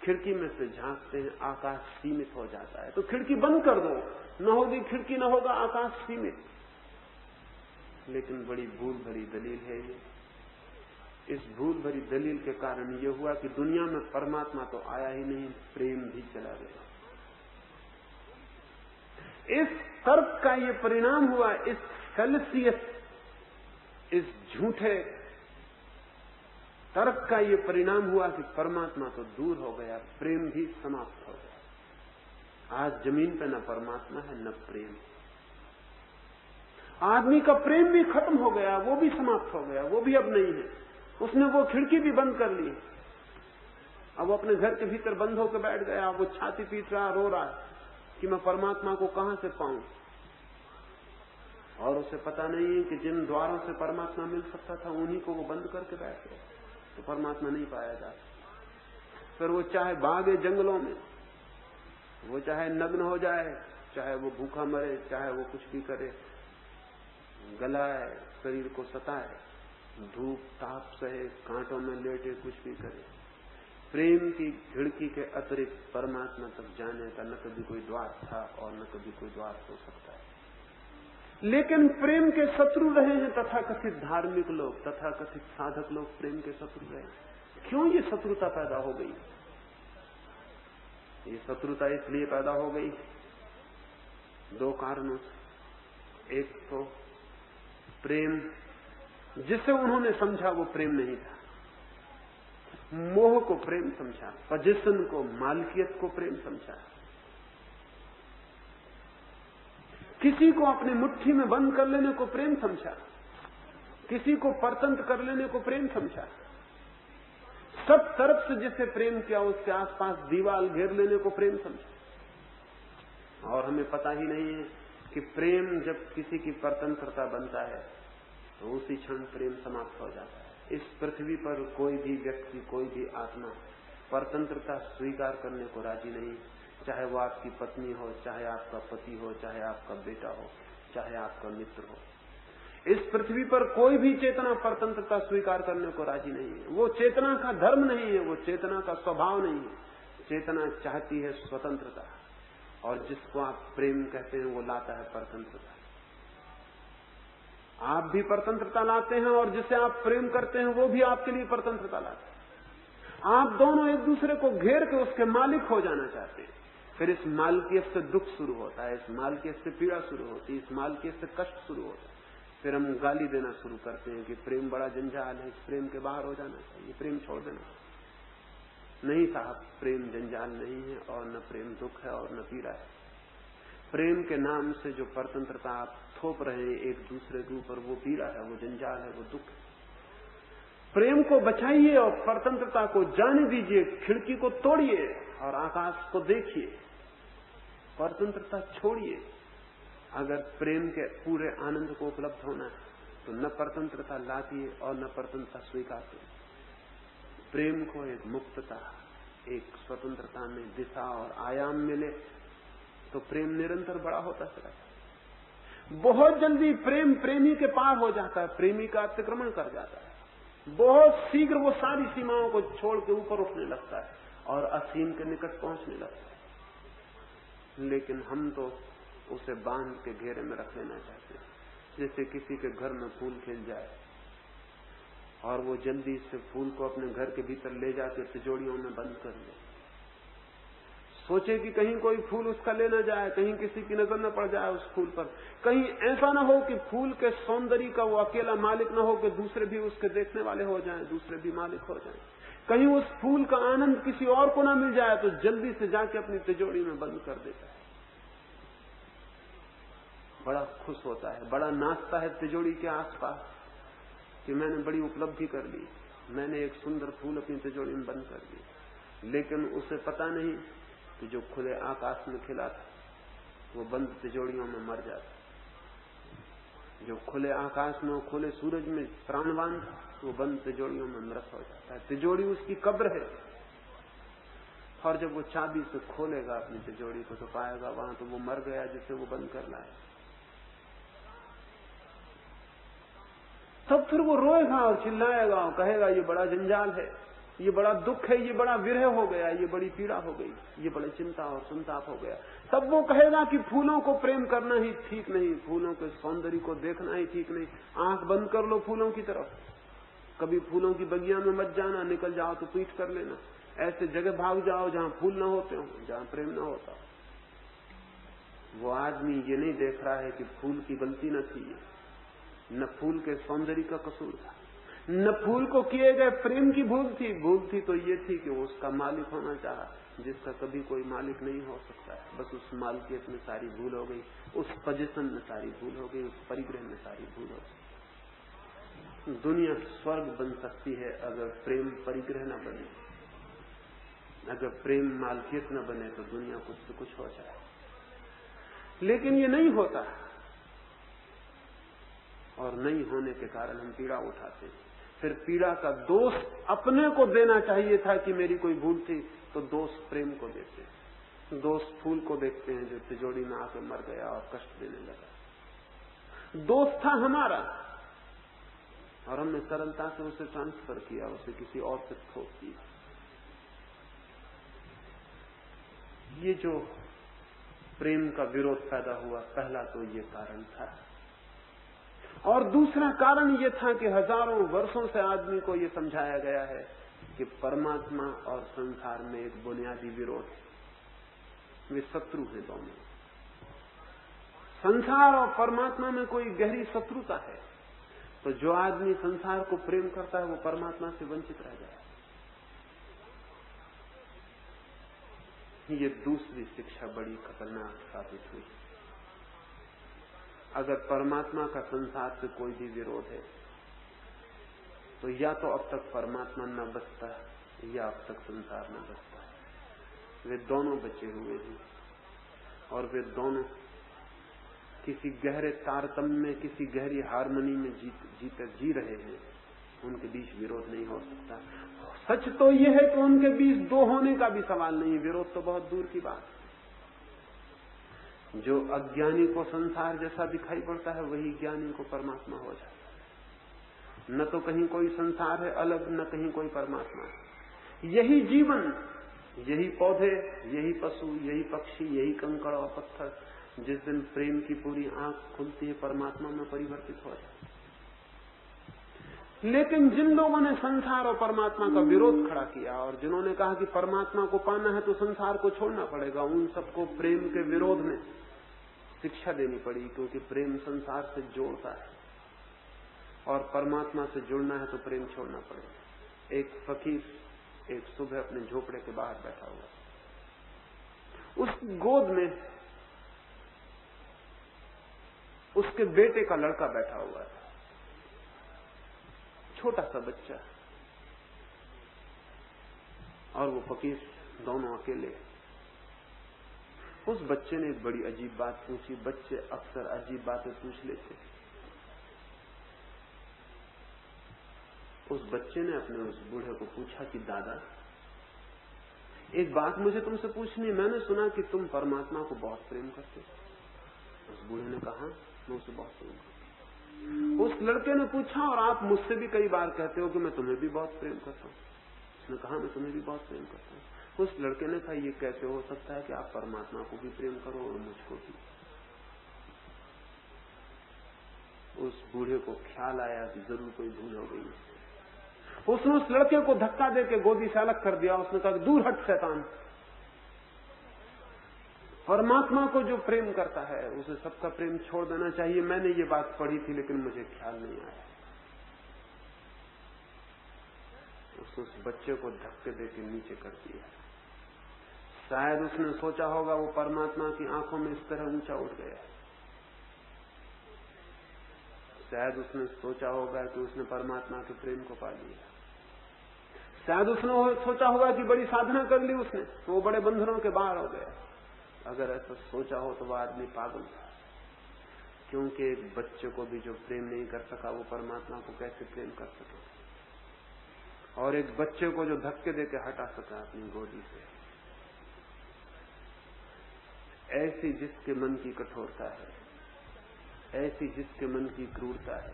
खिड़की में से झांकते हैं, आकाश सीमित हो जाता है, तो खिड़की बंद कर दो। न होगी खिड़की, न होगा आकाश सीमित। लेकिन बड़ी भूल भरी दलील है ये। इस भूल भरी दलील के कारण ये हुआ कि दुनिया में परमात्मा तो आया ही नहीं, प्रेम भी चला गया। इस तर्क का ये परिणाम हुआ, इस फेलिसियस, इस झूठे तर्क का ये परिणाम हुआ कि परमात्मा तो दूर हो गया, प्रेम भी समाप्त हो गया। आज जमीन पे न परमात्मा है न प्रेम। आदमी का प्रेम भी खत्म हो गया, वो भी समाप्त हो गया, वो भी अब नहीं है। उसने वो खिड़की भी बंद कर ली, अब वो अपने घर के भीतर बंद होकर बैठ गया। वो छाती पीट रहा, रो रहा है कि मैं परमात्मा को कहां से पाऊं, और उसे पता नहीं है कि जिन द्वारों से परमात्मा मिल सकता था उन्हीं को वो बंद करके बैठ गया, तो परमात्मा नहीं पाया जा सकता। फिर वो चाहे भागे जंगलों में, वो चाहे नग्न हो जाए, चाहे वो भूखा मरे, चाहे वो कुछ भी करे, गलाए, शरीर को सताए, धूप ताप सहे, कांटों में लेटे, कुछ भी करे, प्रेम की खिड़की के अतिरिक्त परमात्मा तक जाने का न कभी कोई द्वार था और न कभी कोई द्वार हो सकता है। लेकिन प्रेम के शत्रु रहे हैं तथाकथित धार्मिक लोग, तथाकथित साधक लोग प्रेम के शत्रु रहे। क्यों ये शत्रुता पैदा हो गई? ये शत्रुता इसलिए पैदा हो गई दो कारणों से। एक तो प्रेम जिसे उन्होंने समझा वो प्रेम नहीं था, मोह को प्रेम समझा, पोजीशन को, मालकियत को प्रेम समझा, किसी को अपनी मुट्ठी में बंद कर लेने को प्रेम समझा, किसी को परतंत्र कर लेने को प्रेम समझा, सब तरफ से जिसे प्रेम किया उसके आसपास दीवार घेर लेने को प्रेम समझा। और हमें पता ही नहीं है कि प्रेम जब किसी की परतंत्रता बनता है तो उसी क्षण प्रेम समाप्त हो जाता है। इस पृथ्वी पर कोई भी व्यक्ति, कोई भी आत्मा परतंत्रता स्वीकार करने को राजी नहीं, चाहे वो आपकी पत्नी हो, चाहे आपका पति हो, चाहे आपका बेटा हो, चाहे आपका मित्र हो। इस पृथ्वी पर कोई भी चेतना परतंत्रता स्वीकार करने को राजी नहीं है। वो चेतना का धर्म नहीं है, वो चेतना का स्वभाव नहीं है। चेतना चाहती है स्वतंत्रता, और जिसको आप प्रेम कहते हैं वो लाता है परतंत्रता। आप भी परतंत्रता लाते हैं और जिसे आप प्रेम करते हैं वो भी आपके लिए परतंत्रता लाता है। आप दोनों एक दूसरे को घेर के उसके मालिक हो जाना चाहते हैं। फिर इस मालकियत से दुख शुरू होता है, इस मालकियत से पीड़ा शुरू होती है, इस मालकियत से कष्ट शुरू होता है। फिर हम गाली देना शुरू करते हैं कि प्रेम बड़ा जंजाल है, इस प्रेम के बाहर हो जाना चाहिए, प्रेम छोड़ देना। नहीं साहब, प्रेम जंजाल नहीं है, और न प्रेम दुख है और न पीड़ा है। प्रेम के नाम से जो परतंत्रता आप थोप रहे हैं एक दूसरे के ऊपर, वो पीड़ा है, वो जंजाल है, वो दुख है। प्रेम को बचाइए और परतंत्रता को जाने दीजिए, खिड़की को तोड़िए और आकाश को देखिए, परतंत्रता छोड़िए। अगर प्रेम के पूरे आनंद को उपलब्ध होना है तो न परतंत्रता लातिए और न परतंत्रता स्वीकार करिए। प्रेम को एक मुक्तता, एक स्वतंत्रता में दिशा और आयाम मिले तो प्रेम निरंतर बड़ा होता चला जाता है। बहुत जल्दी प्रेम प्रेमी के पार हो जाता है, प्रेमी का अतिक्रमण कर जाता है। बहुत शीघ्र वो सारी सीमाओं को छोड़ के ऊपर उठने लगता है और असीम के निकट पहुंचने लगता है। लेकिन हम तो उसे बांध के घेरे में रख लेना चाहते हैं। जैसे किसी के घर में फूल खिल जाए और वो जल्दी से फूल को अपने घर के भीतर ले जाके तिजोरियों में बंद कर ले, सोचे कि कहीं कोई फूल उसका ले न जाए, कहीं किसी की नजर न पड़ जाए उस फूल पर, कहीं ऐसा न हो कि फूल के सौंदर्य का वो अकेला मालिक न हो कि दूसरे भी उसके देखने वाले हो जाएं, दूसरे भी मालिक हो जाएं, कहीं उस फूल का आनंद किसी और को न मिल जाए, तो जल्दी से जाके अपनी तिजोरी में बंद कर देता है। बड़ा खुश होता है, बड़ा नाचता है तिजोरी के आसपास कि मैंने बड़ी उपलब्धि कर ली, मैंने एक सुंदर फूल अपनी तिजोरी में बंद कर दिया। लेकिन उसे पता नहीं कि जो खुले आकाश में खिला था वो बंद तिजोरियों में मर जाता, जो खुले आकाश में, खुले सूरज में प्राणवान था, वो बंद तिजोरियों में मृत हो जाता है। तिजोरी उसकी कब्र है, और जब वो चाबी से खोलेगा अपनी तिजोरी को तो पाएगा वहां तो वो मर गया जिसे वो बंद कर लाया। तब फिर वो रोएगा और चिल्लाएगा और कहेगा ये बड़ा जंजाल है, ये बड़ा दुख है, ये बड़ा विरह हो गया, ये बड़ी पीड़ा हो गई, ये बड़ी चिंता और संताप हो गया। तब वो कहेगा कि फूलों को प्रेम करना ही ठीक नहीं, फूलों के सौंदर्य को देखना ही ठीक नहीं, आंख बंद कर लो फूलों की तरफ, कभी फूलों की बगिया में मत जाना, निकल जाओ तो पीठ कर लेना, ऐसे जगह भाग जाओ जहां फूल न होते हो, जहां प्रेम न होता। वो आदमी ये नहीं देख रहा है कि फूल की गलती न थी, न फूल के सौंदर्य का कसूर था, न फूल को किए गए प्रेम की भूल थी। भूल थी तो ये थी कि वो उसका मालिक होना चाहा, जिसका कभी कोई मालिक नहीं हो सकता है। बस उस मालकियत में सारी भूल हो गई, उस पोजीशन में सारी भूल हो गई, उस परिग्रह में सारी भूल हो गई। दुनिया स्वर्ग बन सकती है अगर प्रेम परिग्रह न बने, अगर प्रेम मालकियत न बने तो दुनिया कुछ से कुछ हो जाए। लेकिन ये नहीं होता, और नहीं होने के कारण हम पीड़ा उठाते हैं। फिर पीड़ा का दोष अपने को देना चाहिए था कि मेरी कोई भूल थी, तो दोष प्रेम को देते हैं। दोष फूल को देखते हैं जो तिजोरी में आकर मर गया और कष्ट देने लगा। दोष था हमारा और हमने सरलता से उसे ट्रांसफर किया, उसे किसी और से थोप दिया। ये जो प्रेम का विरोध पैदा हुआ, पहला तो ये कारण था। और दूसरा कारण ये था कि हजारों वर्षों से आदमी को ये समझाया गया है कि परमात्मा और संसार में एक बुनियादी विरोध है, वे शत्रु हैं दोनों। संसार और परमात्मा में कोई गहरी शत्रुता है, तो जो आदमी संसार को प्रेम करता है वो परमात्मा से वंचित रह जाए। ये दूसरी शिक्षा बड़ी खतरनाक साबित हुई। अगर परमात्मा का संसार से कोई भी विरोध है, तो या तो अब तक परमात्मा न बचता है या अब तक संसार न बचता है। वे दोनों बचे हुए हैं और वे दोनों किसी गहरे तारतम्य में, किसी गहरी हार्मनी में जी रहे हैं। उनके बीच विरोध नहीं हो सकता। सच तो यह है कि उनके बीच दो होने का भी सवाल नहीं, विरोध तो बहुत दूर की बात है। जो अज्ञानी को संसार जैसा दिखाई पड़ता है, वही ज्ञानी को परमात्मा हो जाता है। न तो कहीं कोई संसार है अलग, न कहीं कोई परमात्मा है। यही जीवन, यही पौधे, यही पशु, यही पक्षी, यही कंकड़ और पत्थर जिस दिन प्रेम की पूरी आंख खुलती है, परमात्मा में परिवर्तित हो जाता है। लेकिन जिन लोगों ने संसार और परमात्मा का विरोध खड़ा किया और जिन्होंने कहा कि परमात्मा को पाना है तो संसार को छोड़ना पड़ेगा, उन सबको प्रेम के विरोध में शिक्षा देनी पड़ी, क्योंकि प्रेम संसार से जोड़ता है और परमात्मा से जुड़ना है तो प्रेम छोड़ना पड़ेगा। एक फकीर एक सुबह अपने झोपड़े के बाहर बैठा हुआ, उस गोद में उसके बेटे का लड़का बैठा हुआ था, छोटा सा बच्चा, और वो फकीर दोनों अकेले। उस बच्चे ने एक बड़ी अजीब बात पूछी। बच्चे अक्सर अजीब बातें पूछ लेते। उस बच्चे ने अपने उस बूढ़े को पूछा कि दादा, एक बात मुझे तुमसे पूछनी, मैंने सुना कि तुम परमात्मा को बहुत प्रेम करते हो। उस बूढ़े ने कहा, मैं उसे बहुत प्रेम करता हूं। उस लड़के ने पूछा, और आप मुझसे भी कई बार कहते हो कि मैं तुम्हें भी बहुत प्रेम करता हूं। उसने कहा, मैं तुम्हें भी बहुत प्रेम करता हूं। उस लड़के ने कहा, ये कैसे हो सकता है कि आप परमात्मा को भी प्रेम करो और मुझको भी। उस बूढ़े को ख्याल आया कि जरूर कोई भूल हो गई। उसने उस लड़के को धक्का देके गोदी से अलग कर दिया। उसने कहा, दूर हट शैतान। परमात्मा को जो प्रेम करता है उसे सबका प्रेम छोड़ देना चाहिए। मैंने ये बात पढ़ी थी लेकिन मुझे ख्याल नहीं आया। उसने उस बच्चे को धक्के देके नीचे कर दिया। शायद उसने सोचा होगा वो परमात्मा की आंखों में इस तरह ऊंचा उठ गया। शायद उसने सोचा होगा कि उसने परमात्मा के प्रेम को पा लिया। शायद उसने सोचा होगा कि बड़ी साधना कर ली उसने, तो वो बड़े बंधनों के बाहर हो गया। अगर ऐसा सोचा हो तो वह आदमी पागल था, क्योंकि एक बच्चे को भी जो प्रेम नहीं कर सका वो परमात्मा को कैसे प्रेम कर सके। और एक बच्चे को जो धक्के देके हटा सका अपनी गोदी से। ऐसी जिसके मन की कठोरता है, ऐसी जिसके मन की क्रूरता है,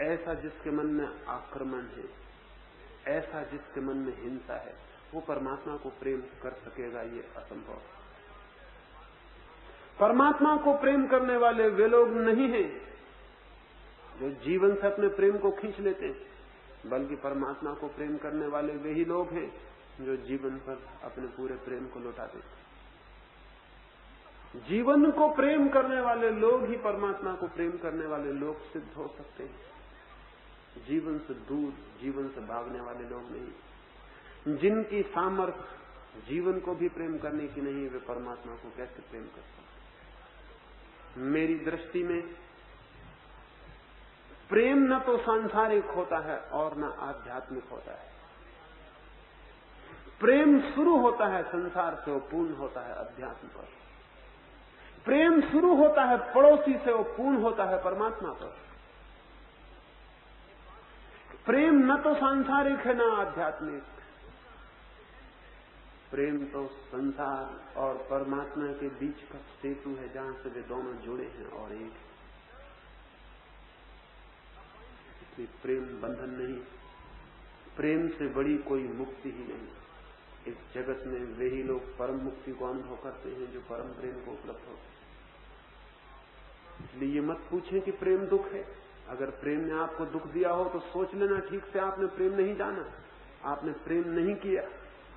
ऐसा जिसके मन में आक्रमण है, ऐसा जिसके मन में हिंसा है, वो परमात्मा को प्रेम कर सकेगा, ये असंभव। परमात्मा को प्रेम करने वाले वे लोग नहीं हैं जो जीवन से अपने प्रेम को खींच लेते हैं, बल्कि परमात्मा को प्रेम करने वाले वे ही लोग हैं जो जीवन पर अपने पूरे प्रेम को लौटा देते हैं। जीवन को प्रेम करने वाले लोग ही परमात्मा को प्रेम करने वाले लोग सिद्ध हो सकते हैं। जीवन से दूर, जीवन से भागने वाले लोग नहीं। जिनकी सामर्थ्य जीवन को भी प्रेम करने की नहीं, वे परमात्मा को कैसे प्रेम कर सकते। मेरी दृष्टि में प्रेम न तो सांसारिक होता है और न आध्यात्मिक होता है। प्रेम शुरू होता है संसार से और पूर्ण होता है अध्यात्म पर। प्रेम शुरू होता है पड़ोसी से और पूर्ण होता है परमात्मा पर। प्रेम न तो सांसारिक है न आध्यात्मिक, प्रेम तो संसार और परमात्मा के बीच का सेतु है, जहां से वे दोनों जुड़े हैं और एक। इसलिए प्रेम बंधन नहीं, प्रेम से बड़ी कोई मुक्ति ही नहीं। इस जगत में वे ही लोग परम मुक्ति को अनुभव करते हैं जो परम प्रेम को उपलब्ध होते हैं। इसलिए ये मत पूछें कि प्रेम दुख है। अगर प्रेम ने आपको दुख दिया हो तो सोच लेना ठीक से आपने प्रेम नहीं जाना, आपने प्रेम नहीं किया,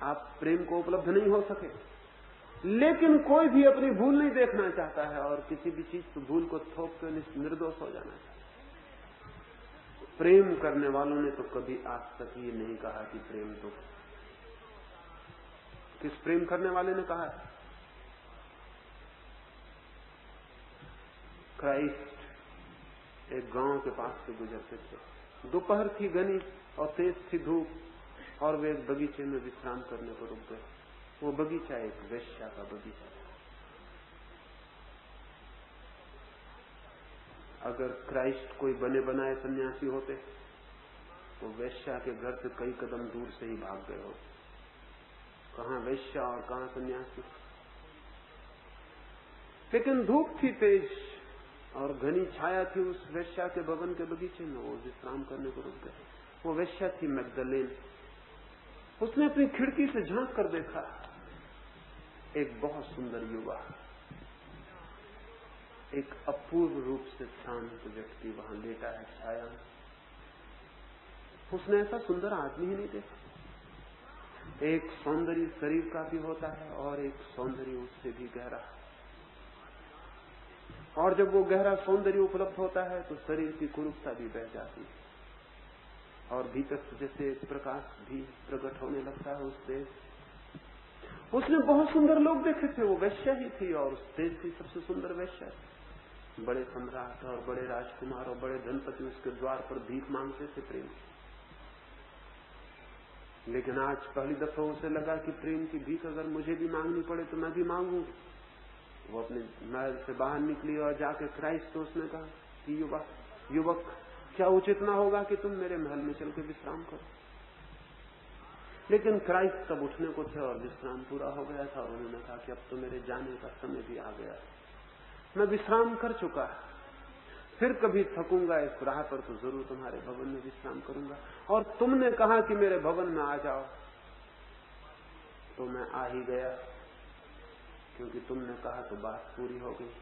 आप प्रेम को उपलब्ध नहीं हो सके। लेकिन कोई भी अपनी भूल नहीं देखना चाहता है और किसी भी चीज की भूल को थोप कर निर्दोष हो जाना चाहता है। प्रेम करने वालों ने तो कभी आज तक ये नहीं कहा कि प्रेम दुख। किस प्रेम करने वाले ने कहा? क्राइस्ट एक गांव के पास से गुजरते थे। दोपहर थी, घनी और तेज थी धूप, और वे एक बगीचे में विश्राम करने को रुक गए। वो बगीचा एक वेश्या का बगीचा था। अगर क्राइस्ट कोई बने बनाए सन्यासी होते तो वेश्या के घर से कई कदम दूर से ही भाग गए होते। कहां वेश्या और कहां सन्यासी। लेकिन धूप थी तेज और घनी छाया थी उस वेश्या के भवन के बगीचे में। वो विश्राम करने को रुक गए। वो वेश्या थी मैगदलेन। उसने अपनी खिड़की से झांक कर देखा, एक बहुत सुंदर युवा, एक अपूर्व रूप से शांत व्यक्ति वहां लेटा है छाया। उसने ऐसा सुंदर आदमी ही नहीं देखा। एक सौंदर्य शरीर का भी होता है और एक सौंदर्य उससे भी गहरा, और जब वो गहरा सौंदर्य उपलब्ध होता है तो शरीर की कुरूपता भी बह जाती है और भीतर से जैसे प्रकाश भी प्रकट होने लगता है उस देश। उसने बहुत सुंदर लोग देखे थे, वो वेश्या ही थी और उस देश की सबसे सुंदर वेश्या थी। बड़े सम्राट और बड़े राजकुमार और बड़े धनपति उसके द्वार पर भीख मांगते थे प्रेम। लेकिन आज पहली दफा उसे लगा कि प्रेम की भीख अगर मुझे भी मांगनी पड़े तो मैं भी मांगूंगी। वो अपने महल से बाहर निकली और जाके क्राइस्ट को उसने कहा कि युवक, क्या उचित ना होगा कि तुम मेरे महल में चल के विश्राम करो। लेकिन क्राइस्ट तब उठने को थे और विश्राम पूरा हो गया था और उन्होंने कहा कि अब तो मेरे जाने का समय भी आ गया, मैं विश्राम कर चुका, फिर कभी थकूंगा इस राह पर तो जरूर तुम्हारे भवन में विश्राम करूंगा। और तुमने कहा कि मेरे भवन में आ जाओ तो मैं आ ही गया, क्योंकि तुमने कहा तो बात पूरी हो गई,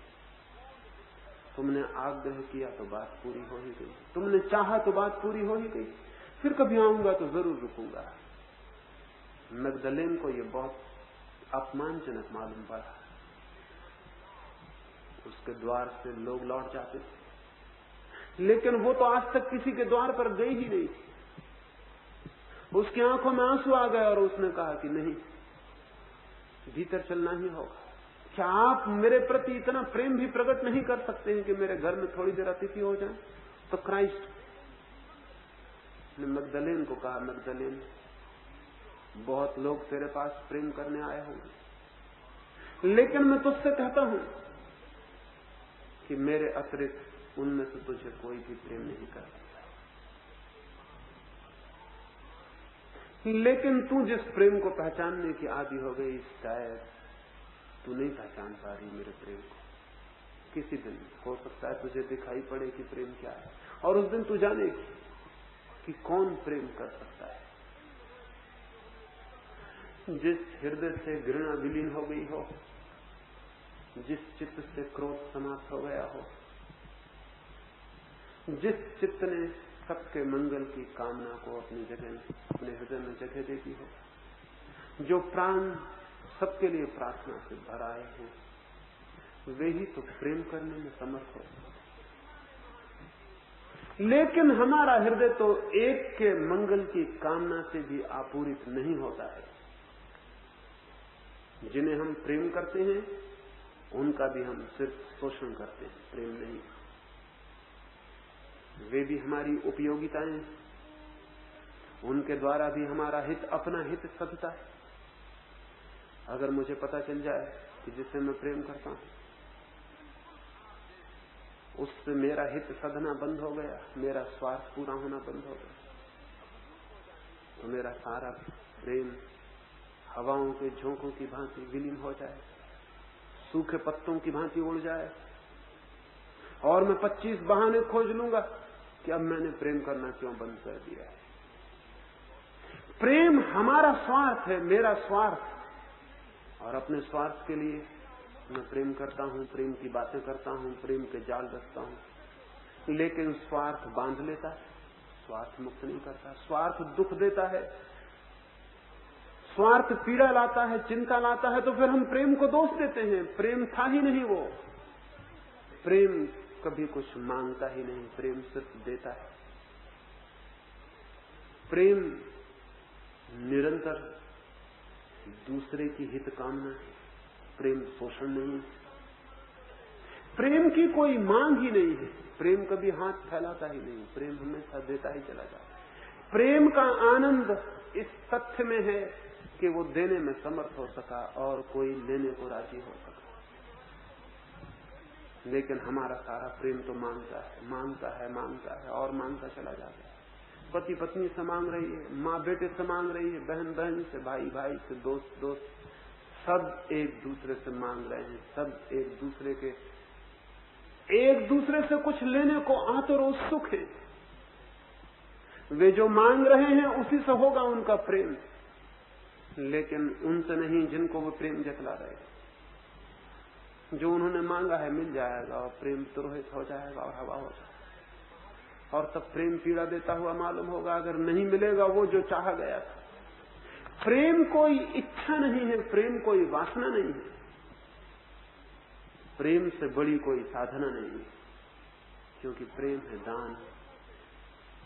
तुमने आग्रह किया तो बात पूरी हो ही गई, तुमने चाहा तो बात पूरी हो ही गई, फिर कभी आऊंगा तो जरूर रुकूंगा। मैगदलेन को यह बहुत अपमानजनक मालूम पड़ा। उसके द्वार से लोग लौट जाते थे, लेकिन वो तो आज तक किसी के द्वार पर गई ही नहीं थी। उसकी आंखों में आंसू आ गए और उसने कहा कि नहीं, भीतर चलना ही होगा। क्या आप मेरे प्रति इतना प्रेम भी प्रकट नहीं कर सकते हैं कि मेरे घर में थोड़ी देर अतिथि हो जाए? तो क्राइस्ट ने मैगदलेन को कहा, मैगदलेन, बहुत लोग तेरे पास प्रेम करने आए होंगे, लेकिन मैं तुझसे कहता हूं कि मेरे अतिरिक्त उनमें से तुझे कोई भी प्रेम नहीं कर सकता। लेकिन तू जिस प्रेम को पहचानने की आदी हो गई, शायद तू नहीं पहचान पा रही मेरे प्रेम को। किसी दिन हो सकता है तुझे दिखाई पड़े कि प्रेम क्या है, और उस दिन तू जानेगी कि कौन प्रेम कर सकता है। जिस हृदय से घृणा विलीन हो गई हो, जिस चित्त से क्रोध समाप्त हो गया हो, जिस चित्त ने सबके मंगल की कामना को अपनी जगह में, अपने हृदय में जगह दे दी हो, जो प्राण सबके लिए प्रार्थना से भर आए हैं, वे ही तो प्रेम करने में समर्थ हो। लेकिन हमारा हृदय तो एक के मंगल की कामना से भी आपूरित नहीं होता है। जिन्हें हम प्रेम करते हैं उनका भी हम सिर्फ शोषण करते हैं, प्रेम नहीं। वे भी हमारी उपयोगिताएं, उनके द्वारा भी हमारा हित, अपना हित सधता है। अगर मुझे पता चल जाए कि जिससे मैं प्रेम करता हूं उससे मेरा हित साधना बंद हो गया, मेरा स्वार्थ पूरा होना बंद हो गया, तो मेरा सारा प्रेम हवाओं के झोंकों की भांति विलीन हो जाए, सूखे पत्तों की भांति उड़ जाए, और मैं 25 बहाने खोज लूंगा कि अब मैंने प्रेम करना क्यों बंद कर दिया है। प्रेम हमारा स्वार्थ है, मेरा स्वार्थ, और अपने स्वार्थ के लिए मैं प्रेम करता हूं, प्रेम की बातें करता हूं, प्रेम के जाल रचता हूं, लेकिन स्वार्थ बांध लेता है, स्वार्थ मुक्त नहीं करता। स्वार्थ दुख देता है, स्वार्थ पीड़ा लाता है, चिंता लाता है, तो फिर हम प्रेम को दोष देते हैं। प्रेम था ही नहीं वो। प्रेम कभी कुछ मांगता ही नहीं, प्रेम सिर्फ देता है। प्रेम निरंतर दूसरे की हित कामना है, प्रेम शोषण नहीं। प्रेम की कोई मांग ही नहीं है, प्रेम कभी हाथ फैलाता ही नहीं, प्रेम हमेशा देता ही चला जाता है। प्रेम का आनंद इस तथ्य में है कि वो देने में समर्थ हो सका और कोई लेने को राजी हो सका। लेकिन हमारा सारा प्रेम तो मांगता है, मांगता है, मांगता है और मांगता चला जाता है। पति पत्नी से मांग रही है, माँ बेटे से मांग रही है, बहन बहन से, भाई भाई से, दोस्त दोस्त, सब एक दूसरे से मांग रहे हैं। सब एक दूसरे से कुछ लेने को आतुर उत्सुक है। वे जो मांग रहे हैं उसी से होगा उनका प्रेम, लेकिन उनसे नहीं जिनको वो प्रेम जतला रहे हैं। जो उन्होंने मांगा है मिल जाएगा और प्रेम तुरोहित हो जाएगा और हवा हो जाएगा, और तब प्रेम पीड़ा देता हुआ मालूम होगा अगर नहीं मिलेगा वो जो चाहा गया था। प्रेम कोई इच्छा नहीं है, प्रेम कोई वासना नहीं है, प्रेम से बड़ी कोई साधना नहीं है, क्योंकि प्रेम है दान,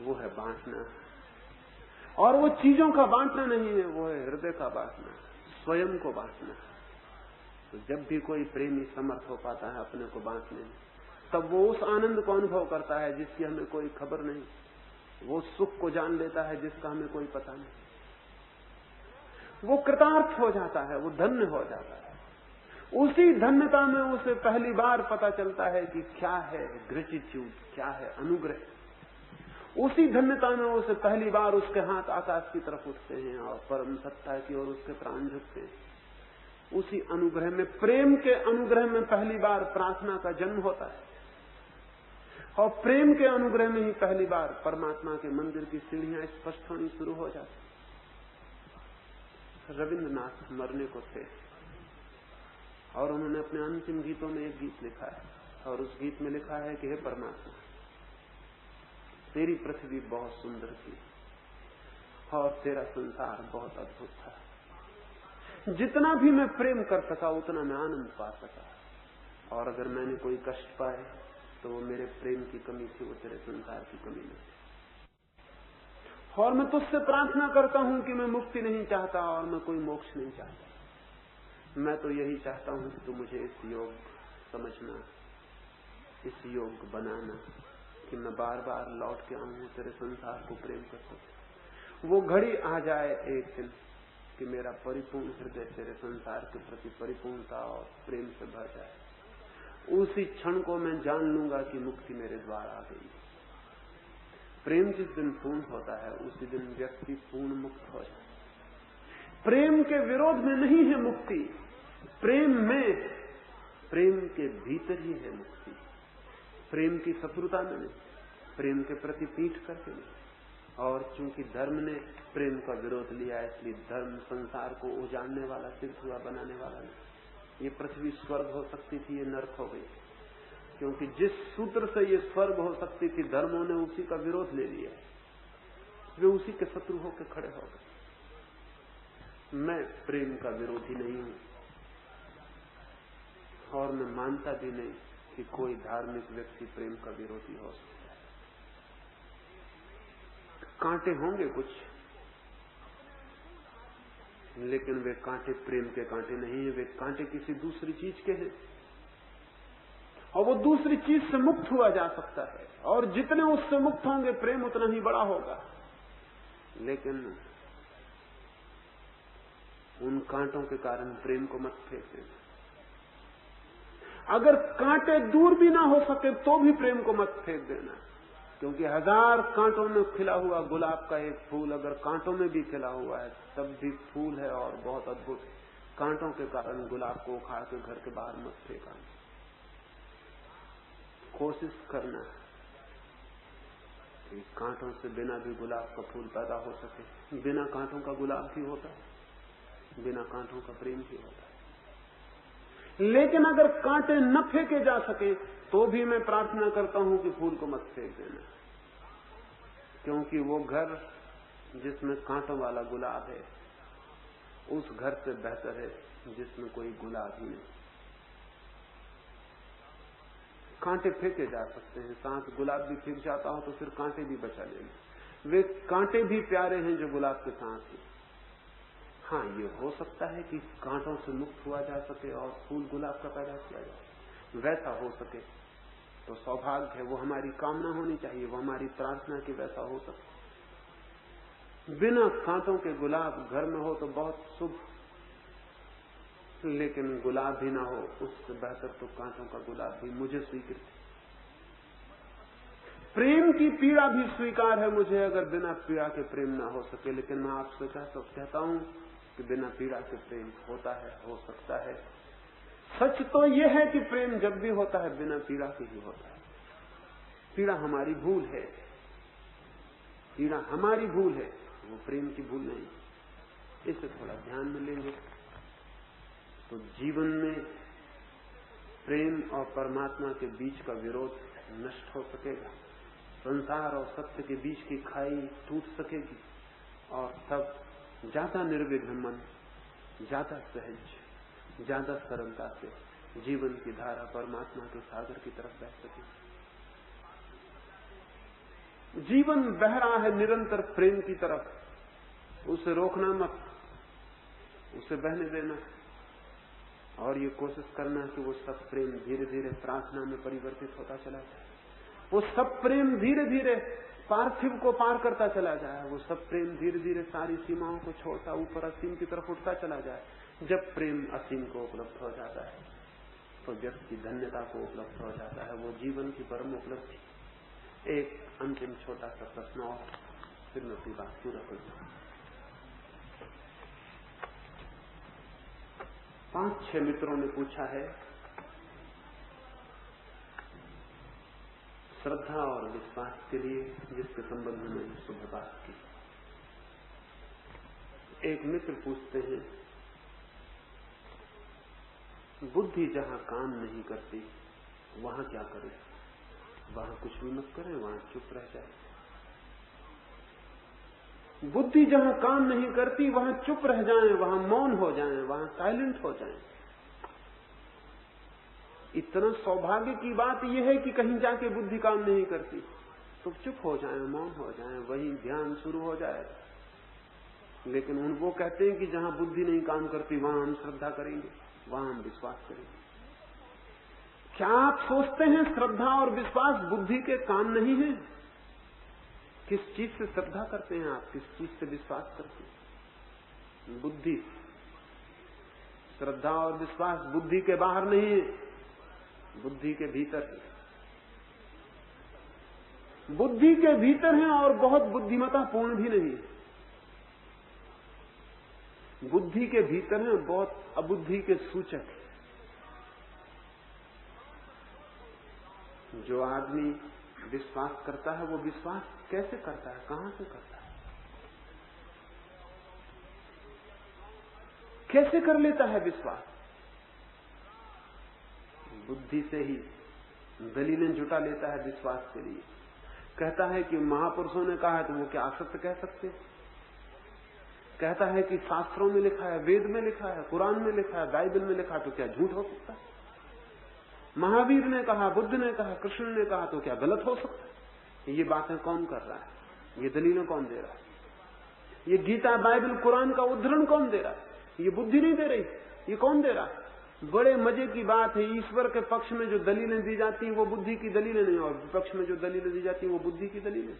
वो है बांटना, और वो चीजों का बांटना नहीं है, वो है हृदय का बांटना, स्वयं को बांटना। तो जब भी कोई प्रेमी समर्थ हो पाता है अपने को बांटने में, तब वो उस आनंद को अनुभव करता है जिसकी हमें कोई खबर नहीं, वो सुख को जान लेता है जिसका हमें कोई पता नहीं, वो कृतार्थ हो जाता है, वो धन्य हो जाता है। उसी धन्यता में उसे पहली बार पता चलता है कि क्या है ग्रेटिट्यूड, क्या है अनुग्रह। उसी धन्यता में उसे पहली बार उसके हाथ आकाश की तरफ उठते हैं और परम सत्ता की ओर उसके प्राण झुकते हैं। उसी अनुग्रह में, प्रेम के अनुग्रह में पहली बार प्रार्थना का जन्म होता है, और प्रेम के अनुग्रह में ही पहली बार परमात्मा के मंदिर की सीढ़ियां स्पष्ट होनी शुरू हो जाती। रविंद्रनाथ मरने को थे और उन्होंने अपने अंतिम गीतों में एक गीत लिखा है, और उस गीत में लिखा है कि हे परमात्मा, तेरी पृथ्वी बहुत सुंदर थी और तेरा संसार बहुत अद्भुत था। जितना भी मैं प्रेम कर सका उतना मैं आनंद पा सका, और अगर मैंने कोई कष्ट पाए तो वो मेरे प्रेम की कमी थी, वो तेरे संसार की कमी नहीं। और मैं तुझसे प्रार्थना करता हूं कि मैं मुक्ति नहीं चाहता और मैं कोई मोक्ष नहीं चाहता। मैं तो यही चाहता हूं कि तू मुझे इस योग समझना, इस योग बनाना कि मैं बार बार लौट के आऊं तेरे संसार को प्रेम कर सकूं। वो घड़ी आ जाए एक दिन कि मेरा परिपूर्ण हृदय तेरे संसार के प्रति परिपूर्णता और प्रेम से भर जाए। उसी क्षण को मैं जान लूंगा कि मुक्ति मेरे द्वार आ गई। प्रेम जिस दिन पूर्ण होता है उसी दिन व्यक्ति पूर्ण मुक्त हो जाता है। प्रेम के विरोध में नहीं है मुक्ति, प्रेम में, प्रेम के भीतर ही है मुक्ति। प्रेम की शत्रुता में नहीं, प्रेम के प्रति पीठ करके नहीं। और चूंकि धर्म ने प्रेम का विरोध लिया इसलिए धर्म संसार को उजाड़ने वाला सिद्ध हुआ, बनाने वाला नहीं। ये पृथ्वी स्वर्ग हो सकती थी, ये नरक हो गई, क्योंकि जिस सूत्र से ये स्वर्ग हो सकती थी धर्मों ने उसी का विरोध ले लिया, वे उसी के शत्रु होकर खड़े हो गए। मैं प्रेम का विरोधी नहीं हूं और मैं मानता भी नहीं कि कोई धार्मिक व्यक्ति प्रेम का विरोधी हो सकता है। कांटे होंगे कुछ, लेकिन वे कांटे प्रेम के कांटे नहीं है, वे कांटे किसी दूसरी चीज के हैं, और वो दूसरी चीज से मुक्त हुआ जा सकता है, और जितने उससे मुक्त होंगे प्रेम उतना ही बड़ा होगा। लेकिन उन कांटों के कारण प्रेम को मत फेंक देना। अगर कांटे दूर भी ना हो सके तो भी प्रेम को मत फेंक देना, क्योंकि 1000 कांटों में खिला हुआ गुलाब का एक फूल अगर कांटों में भी खिला हुआ है तब भी फूल है और बहुत अद्भुत है। कांटों के कारण गुलाब को उखाड़ के घर के बाहर मत फेंका। कोशिश करना कि कांटों से बिना भी गुलाब का फूल पैदा हो सके। बिना कांटों का गुलाब भी होता है, बिना कांटों का प्रेम भी होता है। लेकिन अगर कांटे न फेंके जा सके तो भी मैं प्रार्थना करता हूं कि फूल को मत फेंक देना, क्योंकि वो घर जिसमें कांटों वाला गुलाब है उस घर से बेहतर है जिसमें कोई गुलाब ही नहीं। कांटे फेंके जा सकते हैं, साथ गुलाब भी फेंक जाता हो तो फिर कांटे भी बचा लेना। वे कांटे भी प्यारे हैं जो गुलाब के साथ हैं। हाँ, ये हो सकता है कि कांटों से मुक्त हुआ जा सके और फूल गुलाब का पैदा किया जा सके। वैसा हो सके तो सौभाग्य है, वो हमारी कामना होनी चाहिए, वो हमारी प्रार्थना कि वैसा हो सके। बिना कांटों के गुलाब घर में हो तो बहुत शुभ, लेकिन गुलाब भी ना हो उससे बेहतर तो कांटों का गुलाब भी मुझे स्वीकृत है। प्रेम की पीड़ा भी स्वीकार है मुझे, अगर बिना पीड़ा के प्रेम ना हो सके। लेकिन मैं आपसे कहता हूं कि बिना पीड़ा के प्रेम होता है, हो सकता है। सच तो यह है कि प्रेम जब भी होता है बिना पीड़ा के ही होता है। पीड़ा हमारी भूल है, पीड़ा हमारी भूल है, वो प्रेम की भूल नहीं। इसे थोड़ा ध्यान में लेंगे तो जीवन में प्रेम और परमात्मा के बीच का विरोध नष्ट हो सकेगा, संसार और सत्य के बीच की खाई टूट सकेगी और तब ज्यादा निर्विघ्न मन, ज्यादा सहज, ज्यादा सरलता से जीवन की धारा परमात्मा के सागर की तरफ बह सकेगी। जीवन बह रहा है निरंतर प्रेम की तरफ, उसे रोकना मत, उसे बहने देना और ये कोशिश करना कि वो सब प्रेम धीरे धीरे प्रार्थना में परिवर्तित होता चला जाए। वो सब प्रेम धीरे धीरे पार्थिव को पार करता चला जाए। वो सब प्रेम धीरे धीरे सारी सीमाओं को छोड़ता ऊपर असीम की तरफ उठता चला जाए। जब प्रेम असीम को उपलब्ध हो जाता है तो व्यक्ति धन्यता को उपलब्ध हो जाता है, वो जीवन की परम उपलब्धि। एक अंतिम छोटा सा प्रश्न और फिर मैं अपनी बात पूरा करूंगा। 5-6 मित्रों ने पूछा है श्रद्धा और विश्वास के लिए, जिसके संबंध में सुबह बात की। एक मित्र पूछते हैं, बुद्धि जहां काम नहीं करती वहां क्या करे? वहां कुछ भी मत करें, वहां चुप रह जाए। बुद्धि जहां काम नहीं करती वहां चुप रह जाएं, वहां मौन हो जाएं, वहां साइलेंट हो जाएं। इतना सौभाग्य की बात यह है कि कहीं जाके बुद्धि काम नहीं करती तो चुप हो जाएं, मौन हो जाएं, वहीं ध्यान शुरू हो जाए। लेकिन वो कहते हैं कि जहां बुद्धि नहीं काम करती वहां हम श्रद्धा करेंगे, वहां हम विश्वास करेंगे। क्या आप सोचते हैं श्रद्धा और विश्वास बुद्धि के काम नहीं है? किस चीज से श्रद्धा करते हैं आप, किस चीज से विश्वास करते हैं? बुद्धि। श्रद्धा और विश्वास बुद्धि के बाहर नहीं है, बुद्धि के भीतर है। बुद्धि के भीतर है और बहुत बुद्धिमत्तापूर्ण भी नहीं है। बुद्धि के भीतर है, बहुत अबुद्धि के सूचक है। जो आदमी विश्वास करता है वो विश्वास कैसे करता है, कहां से करता है, कैसे कर लेता है विश्वास? बुद्धि से ही दलीलें जुटा लेता है विश्वास के लिए। कहता है कि महापुरुषों ने कहा है तो वो क्या असत्य कह सकते? कहता है कि शास्त्रों में लिखा है, वेद में लिखा है, कुरान में लिखा है, बाइबल में लिखा है, तो क्या झूठ हो सकता है? महावीर ने कहा, बुद्ध ने कहा, कृष्ण ने कहा, तो क्या गलत हो सकता है? ये बातें कौन कर रहा है? ये दलीलें कौन दे रहा है? ये गीता, बाइबल, कुरान का उद्धरण कौन दे रहा है? ये बुद्धि नहीं दे रही, ये कौन दे रहा है? बड़े मजे की बात है, ईश्वर के पक्ष में जो दलीलें दी जाती हैं वो बुद्धि की दलीलें नहीं, और विपक्ष में जो दलीलें दी जाती हैं वो बुद्धि की दलीलें।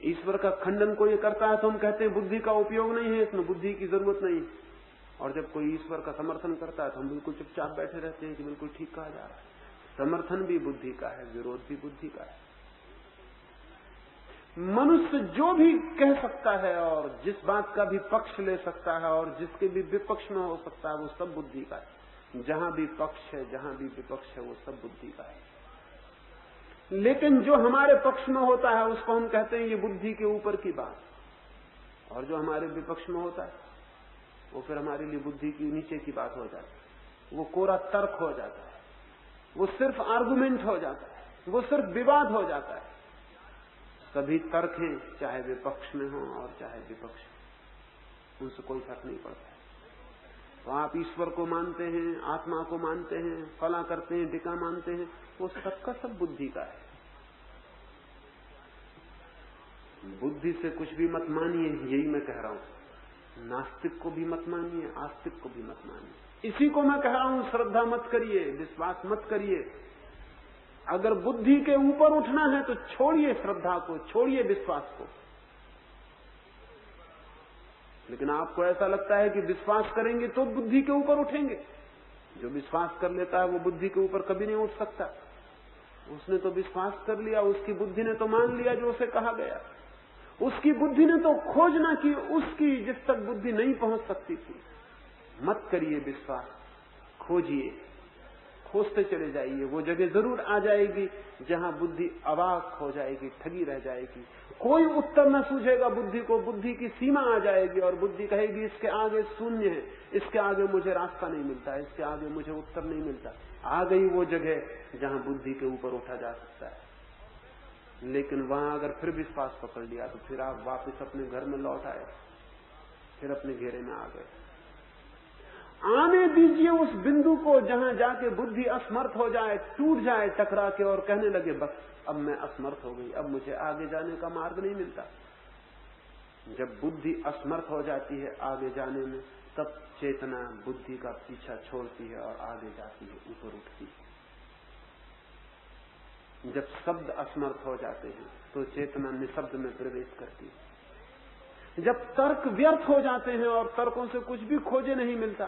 ईश्वर का खंडन कोई करता है तो हम कहते हैं बुद्धि का उपयोग नहीं है, इसमें बुद्धि की जरूरत नहीं। और जब कोई ईश्वर का समर्थन करता है तो हम बिल्कुल चुपचाप बैठे रहते हैं कि बिल्कुल ठीक कहा जा रहा है। समर्थन भी बुद्धि का है, विरोध भी बुद्धि का है। मनुष्य जो भी कह सकता है और जिस बात का भी पक्ष ले सकता है और जिसके भी विपक्ष में हो सकता है, वो सब बुद्धि का है। जहां भी पक्ष है, जहां भी विपक्ष है, वो सब बुद्धि का है। लेकिन जो हमारे पक्ष में होता है उसको हम कहते हैं ये बुद्धि के ऊपर की बात, और जो हमारे विपक्ष में होता है वो फिर हमारे लिए बुद्धि की नीचे की बात हो जाती है। वो कोरा तर्क हो जाता है, वो सिर्फ आर्गुमेंट हो जाता है, वो सिर्फ विवाद हो जाता है। सभी तर्क हैं, चाहे वे पक्ष में हो और चाहे विपक्ष, उनसे कोई फर्क नहीं पड़ता है। तो आप ईश्वर को मानते हैं, आत्मा को मानते हैं, फला करते हैं, टिका मानते हैं, वो सबका सब बुद्धि का है। बुद्धि से कुछ भी मत मानिए, यही मैं कह रहा हूं। नास्तिक को भी मत मानिए, आस्तिक को भी मत मानिए। इसी को मैं कह रहा हूं, श्रद्धा मत करिए, विश्वास मत करिए। अगर बुद्धि के ऊपर उठना है तो छोड़िए श्रद्धा को, छोड़िए विश्वास को। लेकिन आपको ऐसा लगता है कि विश्वास करेंगे तो बुद्धि के ऊपर उठेंगे। जो विश्वास कर लेता है वो बुद्धि के ऊपर कभी नहीं उठ सकता। उसने तो विश्वास कर लिया, उसकी बुद्धि ने तो मान लिया जो उसे कहा गया। उसकी बुद्धि ने तो खोजना की उसकी जिस तक बुद्धि नहीं पहुंच सकती थी। मत करिए विश्वास, खोजिए, खोजते चले जाइए। वो जगह जरूर आ जाएगी जहां बुद्धि अवाक हो जाएगी, ठगी रह जाएगी। कोई उत्तर न सूझेगा बुद्धि को, बुद्धि की सीमा आ जाएगी और बुद्धि कहेगी इसके आगे शून्य है, इसके आगे मुझे रास्ता नहीं मिलता, इसके आगे मुझे उत्तर नहीं मिलता। आ गई वो जगह जहां बुद्धि के ऊपर उठा जा सकता है। लेकिन वहां अगर फिर विश्वास पकड़ लिया तो फिर आप वापस अपने घर में लौट आए, फिर अपने घेरे में आ गए। आने दीजिए उस बिंदु को जहां जाके बुद्धि असमर्थ हो जाए, टूट जाए टकरा के और कहने लगे बस अब मैं असमर्थ हो गई, अब मुझे आगे जाने का मार्ग नहीं मिलता। जब बुद्धि असमर्थ हो जाती है आगे जाने में, तब चेतना बुद्धि का पीछा छोड़ती है और आगे जाती है, ऊपर उठती है। जब शब्द असमर्थ हो जाते हैं तो चेतना निशब्द में प्रवेश करती है। जब तर्क व्यर्थ हो जाते हैं और तर्कों से कुछ भी खोजे नहीं मिलता,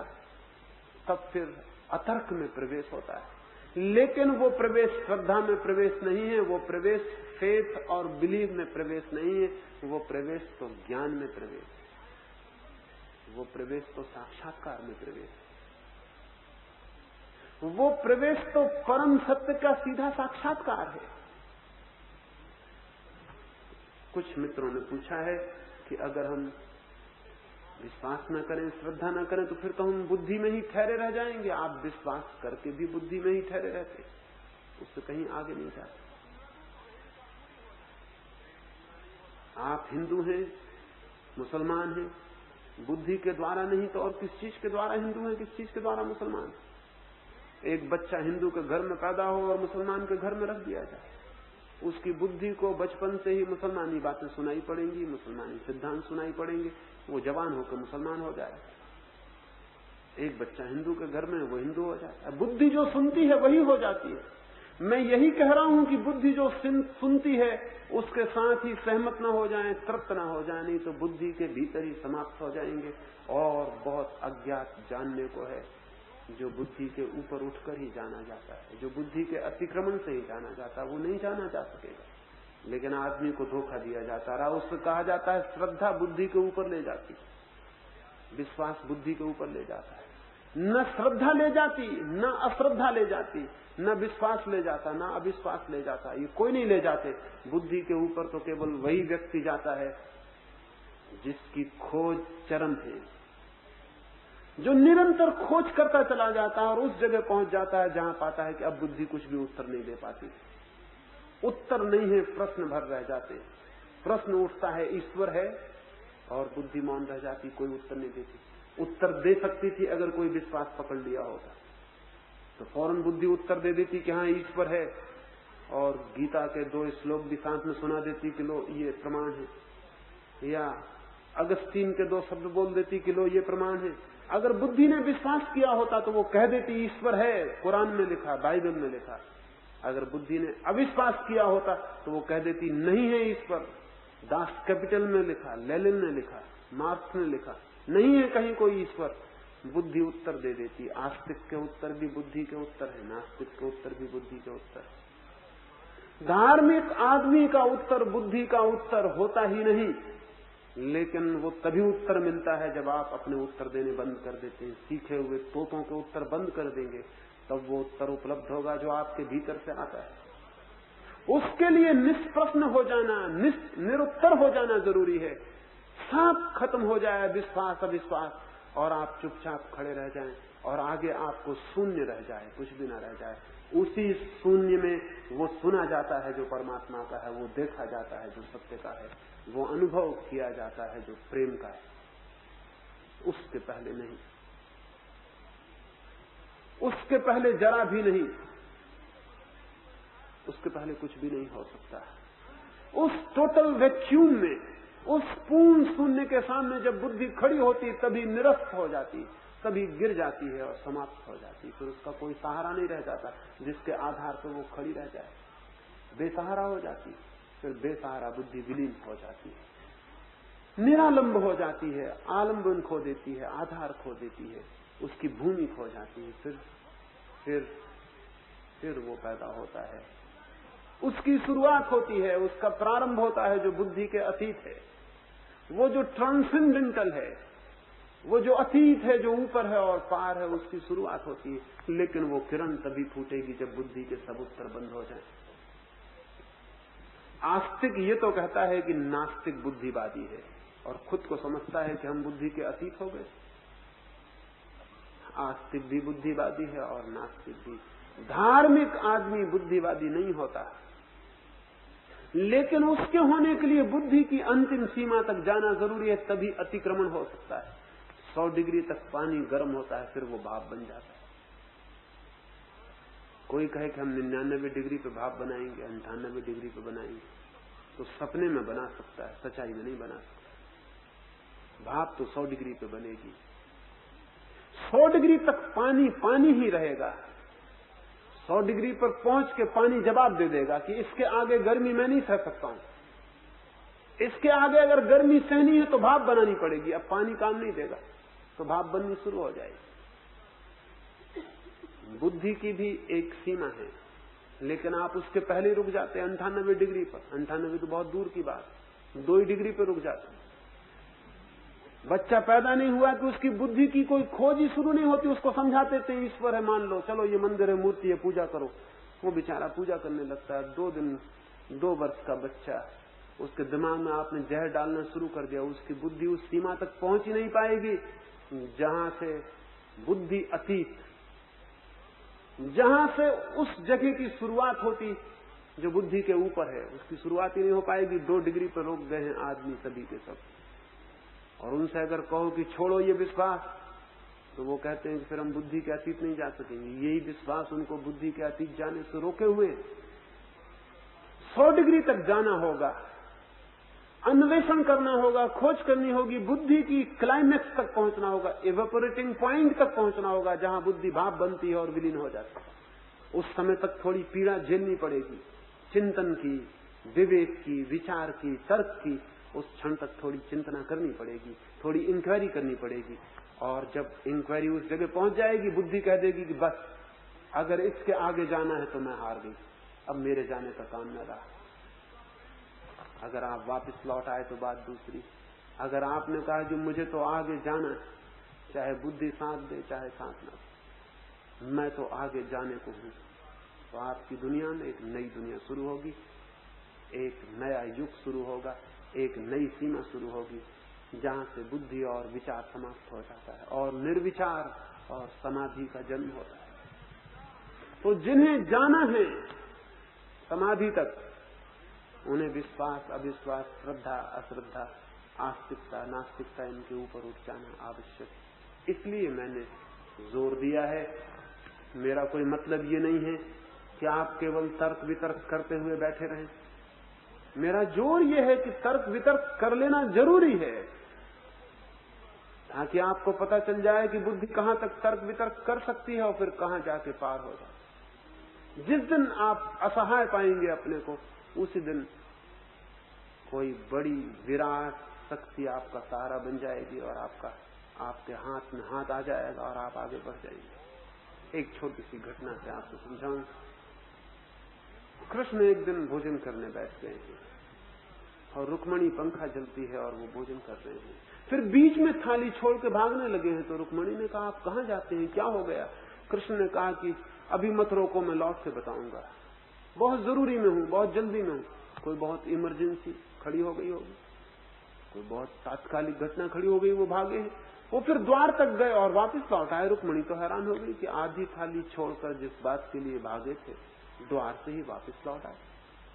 तब फिर अतर्क में प्रवेश होता है। लेकिन वो प्रवेश श्रद्धा में प्रवेश नहीं है, वो प्रवेश फेथ और बिलीव में प्रवेश नहीं है, वो प्रवेश तो ज्ञान में प्रवेश, वो प्रवेश तो साक्षात्कार में प्रवेश, वो प्रवेश तो परम सत्य का सीधा साक्षात्कार है। कुछ मित्रों ने पूछा है कि अगर हम विश्वास न करें, श्रद्धा न करें, तो फिर तो हम बुद्धि में ही ठहरे रह जाएंगे। आप विश्वास करके भी बुद्धि में ही ठहरे रहते, उससे कहीं आगे नहीं जाते। आप हिंदू हैं, मुसलमान हैं, बुद्धि के द्वारा नहीं तो और किस चीज के द्वारा हिंदू हैं, किस चीज के द्वारा मुसलमान। एक बच्चा हिंदू के घर में पैदा हो और मुसलमान के घर में रख दिया जाए, उसकी बुद्धि को बचपन से ही मुसलमानी बातें सुनाई पड़ेंगी, मुसलमानी सिद्धांत सुनाई पड़ेंगे, वो जवान होकर मुसलमान हो जाए। एक बच्चा हिंदू के घर में, वो हिंदू हो जाता है। बुद्धि जो सुनती है वही हो जाती है। मैं यही कह रहा हूं कि बुद्धि जो सुनती है उसके साथ ही सहमत न हो जाए, तृप्त न हो जाए, नहीं तो बुद्धि के भीतर ही समाप्त हो जाएंगे। और बहुत अज्ञात जानने को है जो बुद्धि के ऊपर उठकर ही जाना जाता है, जो बुद्धि के अतिक्रमण से ही जाना जाता है, वो नहीं जाना जा सकेगा। लेकिन आदमी को धोखा दिया जाता रहा। उससे कहा जाता है श्रद्धा बुद्धि के ऊपर ले जाती, विश्वास बुद्धि के ऊपर ले जाता है। न श्रद्धा ले जाती, न अश्रद्धा ले जाती, न विश्वास ले जाता, न अविश्वास ले जाता, ये कोई नहीं ले जाते। बुद्धि के ऊपर तो केवल वही व्यक्ति जाता है जिसकी खोज चरम है, जो निरंतर खोज करता चला जाता है और उस जगह पहुंच जाता है जहां पाता है कि अब बुद्धि कुछ भी उत्तर नहीं दे पाती। उत्तर नहीं है, प्रश्न भर रह जाते। प्रश्न उठता है ईश्वर है और बुद्धि मौन रह जाती, कोई उत्तर नहीं देती। उत्तर दे सकती थी अगर कोई विश्वास पकड़ लिया होता तो फौरन बुद्धि उत्तर दे देती कि हाँ ईश्वर है, और गीता के 2 श्लोक भी साथ में सुना देती कि लो ये प्रमाण है, या अगस्तीन के 2 शब्द बोल देती कि लो ये प्रमाण है। अगर बुद्धि ने विश्वास किया होता तो वो कह देती ईश्वर है, कुरान में लिखा, बाइबल में लिखा। अगर बुद्धि ने अविश्वास किया होता तो वो कह देती नहीं है ईश्वर, दास कैपिटल में लिखा, लेनिन ने लिखा, मार्क्स ने लिखा, नहीं है कहीं कोई ईश्वर। बुद्धि उत्तर दे देती। आस्तिक के उत्तर भी बुद्धि के उत्तर है, नास्तिक के उत्तर भी बुद्धि के उत्तर है। धार्मिक आदमी का उत्तर बुद्धि का उत्तर होता ही नहीं, लेकिन वो तभी उत्तर मिलता है जब आप अपने उत्तर देने बंद कर देते हैं। सीखे हुए तोतों के उत्तर बंद कर देंगे तब वो उत्तर उपलब्ध होगा जो आपके भीतर से आता है। उसके लिए निष्प्रश्न हो जाना, निरुत्तर हो जाना जरूरी है। सब खत्म हो जाए विश्वास अविश्वास और आप चुपचाप खड़े रह जाएं और आगे आपको शून्य रह जाए, कुछ भी ना रह जाए। उसी शून्य में वो सुना जाता है जो परमात्मा का है, वो देखा जाता है जो सत्य का है, वो अनुभव किया जाता है जो प्रेम का है। उसके पहले नहीं, उसके पहले जरा भी नहीं, उसके पहले कुछ भी नहीं हो सकता। उस टोटल वैक्यूम में, उस पूर्ण शून्य के सामने जब बुद्धि खड़ी होती तभी निरस्त हो जाती, तभी गिर जाती है और समाप्त हो जाती। फिर उसका कोई सहारा नहीं रह जाता जिसके आधार पर वो खड़ी रह जाए। बेसहारा हो जाती, फिर बेसहारा बुद्धि विलीन हो जाती है, निरालंब हो जाती है, आलंबन खो देती है, आधार खो देती है, उसकी भूमि खो जाती है। फिर वो पैदा होता है, उसकी शुरुआत होती है, उसका प्रारंभ होता है जो बुद्धि के अतीत है, वो जो ट्रांसेंडेंटल है, वो जो अतीत है, जो ऊपर है और पार है, उसकी शुरुआत होती है। लेकिन वो किरण तभी फूटेगी जब बुद्धि के सब उत्तर बंद हो जाए। आस्तिक ये तो कहता है कि नास्तिक बुद्धिवादी है और खुद को समझता है कि हम बुद्धि के अतीत हो गए। आस्तिक भी बुद्धिवादी है और नास्तिक भी। धार्मिक आदमी बुद्धिवादी नहीं होता, लेकिन उसके होने के लिए बुद्धि की अंतिम सीमा तक जाना जरूरी है, तभी अतिक्रमण हो सकता है। 100 डिग्री तक पानी गर्म होता है, फिर वो भाप बन जाता है। कोई कहे कि हम 99 डिग्री पे भाप बनाएंगे, 98 डिग्री पे बनाएंगे, तो सपने में बना सकता है, सच्चाई में नहीं बना सकता। भाप तो 100 डिग्री पे बनेगी। 100 डिग्री तक पानी पानी ही रहेगा। 100 डिग्री पर पहुंच के पानी जवाब दे देगा कि इसके आगे गर्मी मैं नहीं सह सकता हूं। इसके आगे अगर गर्मी सहनी है तो भाप बनानी पड़ेगी। अब पानी काम नहीं देगा तो भाप बननी शुरू हो जाएगी। बुद्धि की भी एक सीमा है, लेकिन आप उसके पहले रुक जाते हैं 98 डिग्री पर। 98 तो बहुत दूर की बात, 2 डिग्री पर रुक जाते हैं। बच्चा पैदा नहीं हुआ कि उसकी बुद्धि की कोई खोज ही शुरू नहीं होती। उसको समझाते थे ईश्वर है, मान लो, चलो ये मंदिर है, मूर्ति है, पूजा करो। वो बेचारा पूजा करने लगता है। 2 वर्ष का बच्चा, उसके दिमाग में आपने जहर डालना शुरू कर दिया, उसकी बुद्धि उस सीमा तक पहुंच ही नहीं पाएगी जहां से बुद्धि अतीत, जहां से उस जगह की शुरुआत होती जो बुद्धि के ऊपर है, उसकी शुरुआत ही नहीं हो पाएगी। 2 डिग्री पर रोक गए हैं आदमी सभी के सब। और उनसे अगर कहो कि छोड़ो ये विश्वास, तो वो कहते हैं कि फिर हम बुद्धि के अतीत नहीं जा सकेंगे। यही विश्वास उनको बुद्धि के अतीत जाने से रोके हुए। 100 डिग्री तक जाना होगा, अन्वेषण करना होगा, खोज करनी होगी, बुद्धि की क्लाइमेक्स तक पहुंचना होगा, इवेपोरेटिंग पॉइंट तक पहुंचना होगा जहां बुद्धि भाप बनती है और विलीन हो जाती है। उस समय तक थोड़ी पीड़ा झेलनी पड़ेगी, चिंतन की, विवेक की, विचार की, तर्क की। उस क्षण तक थोड़ी चिंतना करनी पड़ेगी, थोड़ी इंक्वायरी करनी पड़ेगी। और जब इंक्वायरी उस जगह पहुंच जाएगी, बुद्धि कह देगी कि बस अगर इसके आगे जाना है तो मैं हार गई, अब मेरे जाने का काम न रहा। अगर आप वापस लौट आए तो बात दूसरी। अगर आपने कहा कि मुझे तो आगे जाना है, चाहे बुद्धि साथ दे चाहे साथ ना दे, मैं तो आगे जाने को हूं, तो आपकी दुनिया में एक नई दुनिया शुरू होगी, एक नया युग शुरू होगा, एक नई सीमा शुरू होगी जहां से बुद्धि और विचार समाप्त हो जाता है और निर्विचार और समाधि का जन्म होता है। तो जिन्हें जाना है समाधि तक, उन्हें विश्वास अविश्वास, श्रद्धा अश्रद्धा, आस्तिकता नास्तिकता, इनके ऊपर उठ जाना आवश्यक। इसलिए मैंने जोर दिया है। मेरा कोई मतलब ये नहीं है कि आप केवल तर्क वितर्क करते हुए बैठे रहें। मेरा जोर यह है कि तर्क वितर्क कर लेना जरूरी है, ताकि आपको पता चल जाए कि बुद्धि कहां तक तर्क वितर्क कर सकती है और फिर कहां जाके पार हो जाए। जिस दिन आप असहाय पाएंगे अपने को, उसी दिन कोई बड़ी विराट शक्ति आपका सहारा बन जाएगी और आपका आपके हाथ में हाथ आ जाएगा और आप आगे बढ़ जाएंगे। एक छोटी सी घटना से आपको समझाऊं। कृष्ण एक दिन भोजन करने बैठ गए हैं और रुक्मणी पंखा जलती है और वो भोजन कर रहे हैं। फिर बीच में थाली छोड़ के भागने लगे हैं। तो रुक्मणी ने कहा, आप कहां जाते हैं, क्या हो गया? कृष्ण ने कहा कि अभी मत रोको, मैं लौट के बताऊंगा, बहुत जरूरी में हूं, बहुत जल्दी में हूं। कोई बहुत इमरजेंसी खड़ी हो गई होगी, कोई बहुत तात्कालिक घटना खड़ी हो गई, वो भागे हैं। वो फिर द्वार तक गए और वापस लौट आए। रुक्मणी तो हैरान हो गई कि आधी थाली छोड़कर जिस बात के लिए भागे थे, द्वार से ही वापस लौट आए।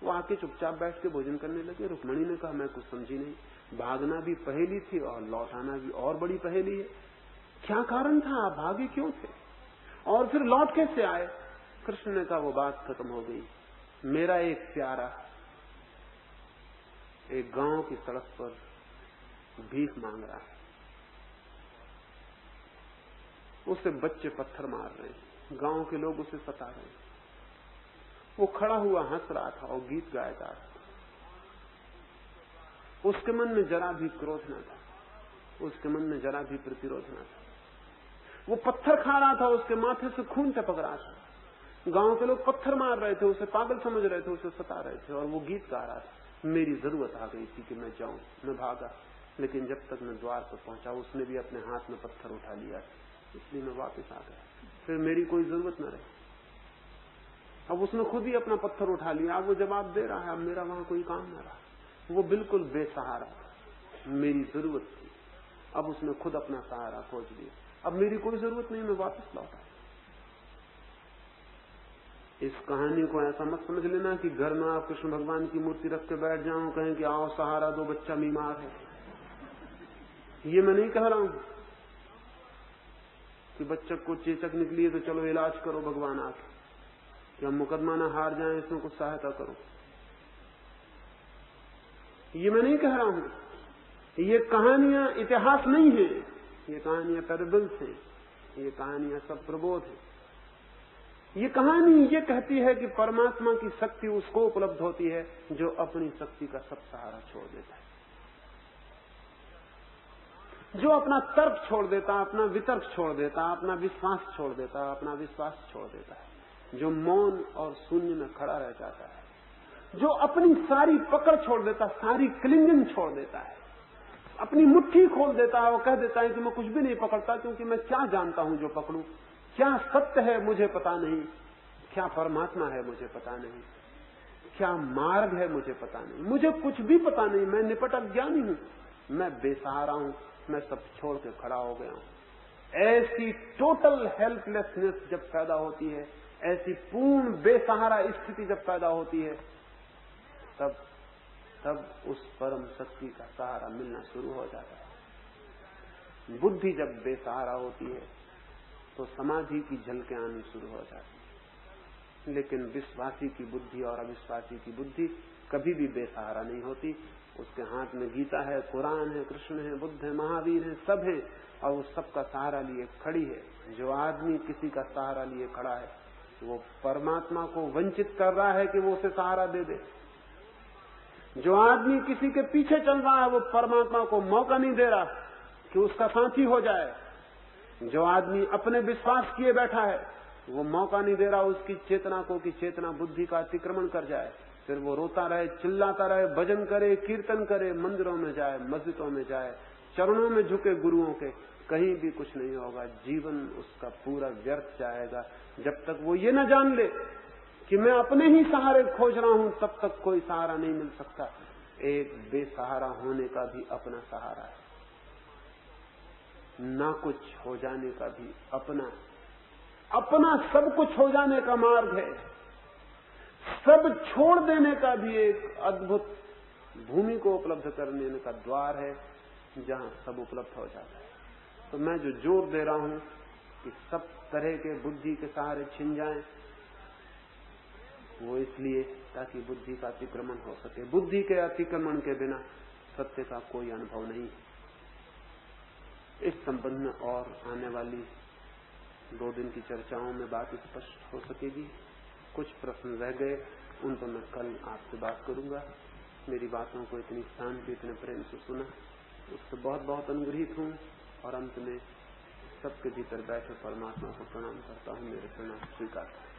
वो आके चुपचाप बैठ के भोजन करने लगे। रुक्मणी ने कहा, मैं कुछ समझी नहीं, भागना भी पहेली थी और लौट आना भी और बड़ी पहेली है। क्या कारण था, आप भागे क्यों थे और फिर लौट कैसे आए? कृष्ण ने कहा, वो बात खत्म हो गई। मेरा एक प्यारा एक गांव की सड़क पर भीख मांग रहा है, उसे बच्चे पत्थर मार रहे हैं, गांव के लोग उसे सता रहे हैं। वो खड़ा हुआ हंस रहा था और गीत गाया जा रहा था। उसके मन में जरा भी क्रोध न था, उसके मन में जरा भी प्रतिरोध न था। वो पत्थर खा रहा था, उसके माथे से खून टपक रहा था। गांव के लोग पत्थर मार रहे थे, उसे पागल समझ रहे थे, उसे सता रहे थे, और वो गीत गा रहा था। मेरी जरूरत आ गई थी कि मैं जाऊं, मैं भागा, लेकिन जब तक मैं द्वार पर पहुंचा उसने भी अपने हाथ में पत्थर उठा लिया, इसलिए मैं वापस आ गया। फिर मेरी कोई जरूरत न रही। अब उसने खुद ही अपना पत्थर उठा लिया। अब वो जवाब दे रहा है, अब मेरा वहां कोई काम न रहा। वो बिल्कुल बेसहारा था, मेरी जरूरत थी, अब उसने खुद अपना सहारा खोज लिया। अब मेरी कोई जरूरत नहीं, मैं वापस लौटा। इस कहानी को ऐसा मत समझ लेना कि घर में आप कृष्ण भगवान की मूर्ति रख के बैठ जाओ, कहें कि आओ सहारा दो, बच्चा बीमार है। ये मैं नहीं कह रहा हूं कि बच्चे को चेचक निकली है तो चलो इलाज करो भगवान आके, कि हम मुकदमा ना हार जाएं, इसमें कुछ सहायता करो। ये मैं नहीं कह रहा हूं। ये कहानियां इतिहास नहीं है, ये कहानियां पैराबल्स हैं, ये कहानियां सब प्रबोध है। ये कहानी ये कहती है कि परमात्मा की शक्ति उसको उपलब्ध होती है जो अपनी शक्ति का सब सहारा छोड़ देता है, जो अपना तर्क छोड़ देता, अपना वितर्क छोड़ देता, अपना विश्वास छोड़ देता, अपना विश्वास छोड़ देता है, जो मौन और शून्य में खड़ा रह जाता है, जो अपनी सारी पकड़ छोड़ देता, सारी क्लिंगन छोड़ देता है, अपनी मुट्ठी खोल देता है। वो कह देता है कि मैं कुछ भी नहीं पकड़ता, क्योंकि मैं क्या जानता हूं जो पकड़ूं, क्या सत्य है मुझे पता नहीं, क्या परमात्मा है मुझे पता नहीं, क्या मार्ग है मुझे पता नहीं, मुझे कुछ भी पता नहीं। मैं निपट अज्ञानी हूं, मैं बेसहारा हूं, मैं सब छोड़ के खड़ा हो गया हूं। ऐसी टोटल हेल्पलेसनेस जब पैदा होती है, ऐसी पूर्ण बेसहारा स्थिति जब पैदा होती है, तब उस परम शक्ति का सहारा मिलना शुरू हो जाता है। बुद्धि जब बेसहारा होती है तो समाधि की झलकें आनी शुरू हो जाती है, लेकिन विश्वासी की बुद्धि और अविश्वासी की बुद्धि कभी भी बेसहारा नहीं होती। उसके हाथ में गीता है, कुरान है, कृष्ण है, बुद्ध है, महावीर है, सब है, और वो सबका सहारा लिए खड़ी है। जो आदमी किसी का सहारा लिए खड़ा है वो परमात्मा को वंचित कर रहा है कि वो उसे सहारा दे दे। जो आदमी किसी के पीछे चल रहा है वो परमात्मा को मौका नहीं दे रहा कि उसका साथी हो जाए। जो आदमी अपने विश्वास किए बैठा है वो मौका नहीं दे रहा उसकी चेतना को कि चेतना बुद्धि का अतिक्रमण कर जाए, फिर वो रोता रहे, चिल्लाता रहे, भजन करे, कीर्तन करे, मंदिरों में जाए, मस्जिदों में जाए, चरणों में झुके गुरुओं के, कहीं भी कुछ नहीं होगा। जीवन उसका पूरा व्यर्थ जाएगा। जब तक वो ये न जान ले कि मैं अपने ही सहारे खोज रहा हूं, तब तक कोई सहारा नहीं मिल सकता। एक बेसहारा होने का भी अपना सहारा है, ना कुछ हो जाने का भी अपना सब कुछ हो जाने का मार्ग है, सब छोड़ देने का भी एक अद्भुत भूमि को उपलब्ध करने का द्वार है, जहां सब उपलब्ध हो जाता है। तो मैं जो जोर दे रहा हूं कि सब तरह के बुद्धि के सहारे छिन जाएं, वो इसलिए ताकि बुद्धि का अतिक्रमण हो सके। बुद्धि के अतिक्रमण के बिना सत्य का कोई अनुभव नहीं। इस संबंध में और आने वाली 2 दिन की चर्चाओं में बात स्पष्ट हो सकेगी। कुछ प्रश्न रह गए, उन पर मैं कल आपसे बात करूंगा। मेरी बातों को इतनी शांति, इतने प्रेम से सुना, उससे बहुत बहुत अनुग्रहित हूं। और अंत में सबके भीतर बैठे परमात्मा को प्रणाम करता हूँ। मेरे प्रणाम स्वीकार।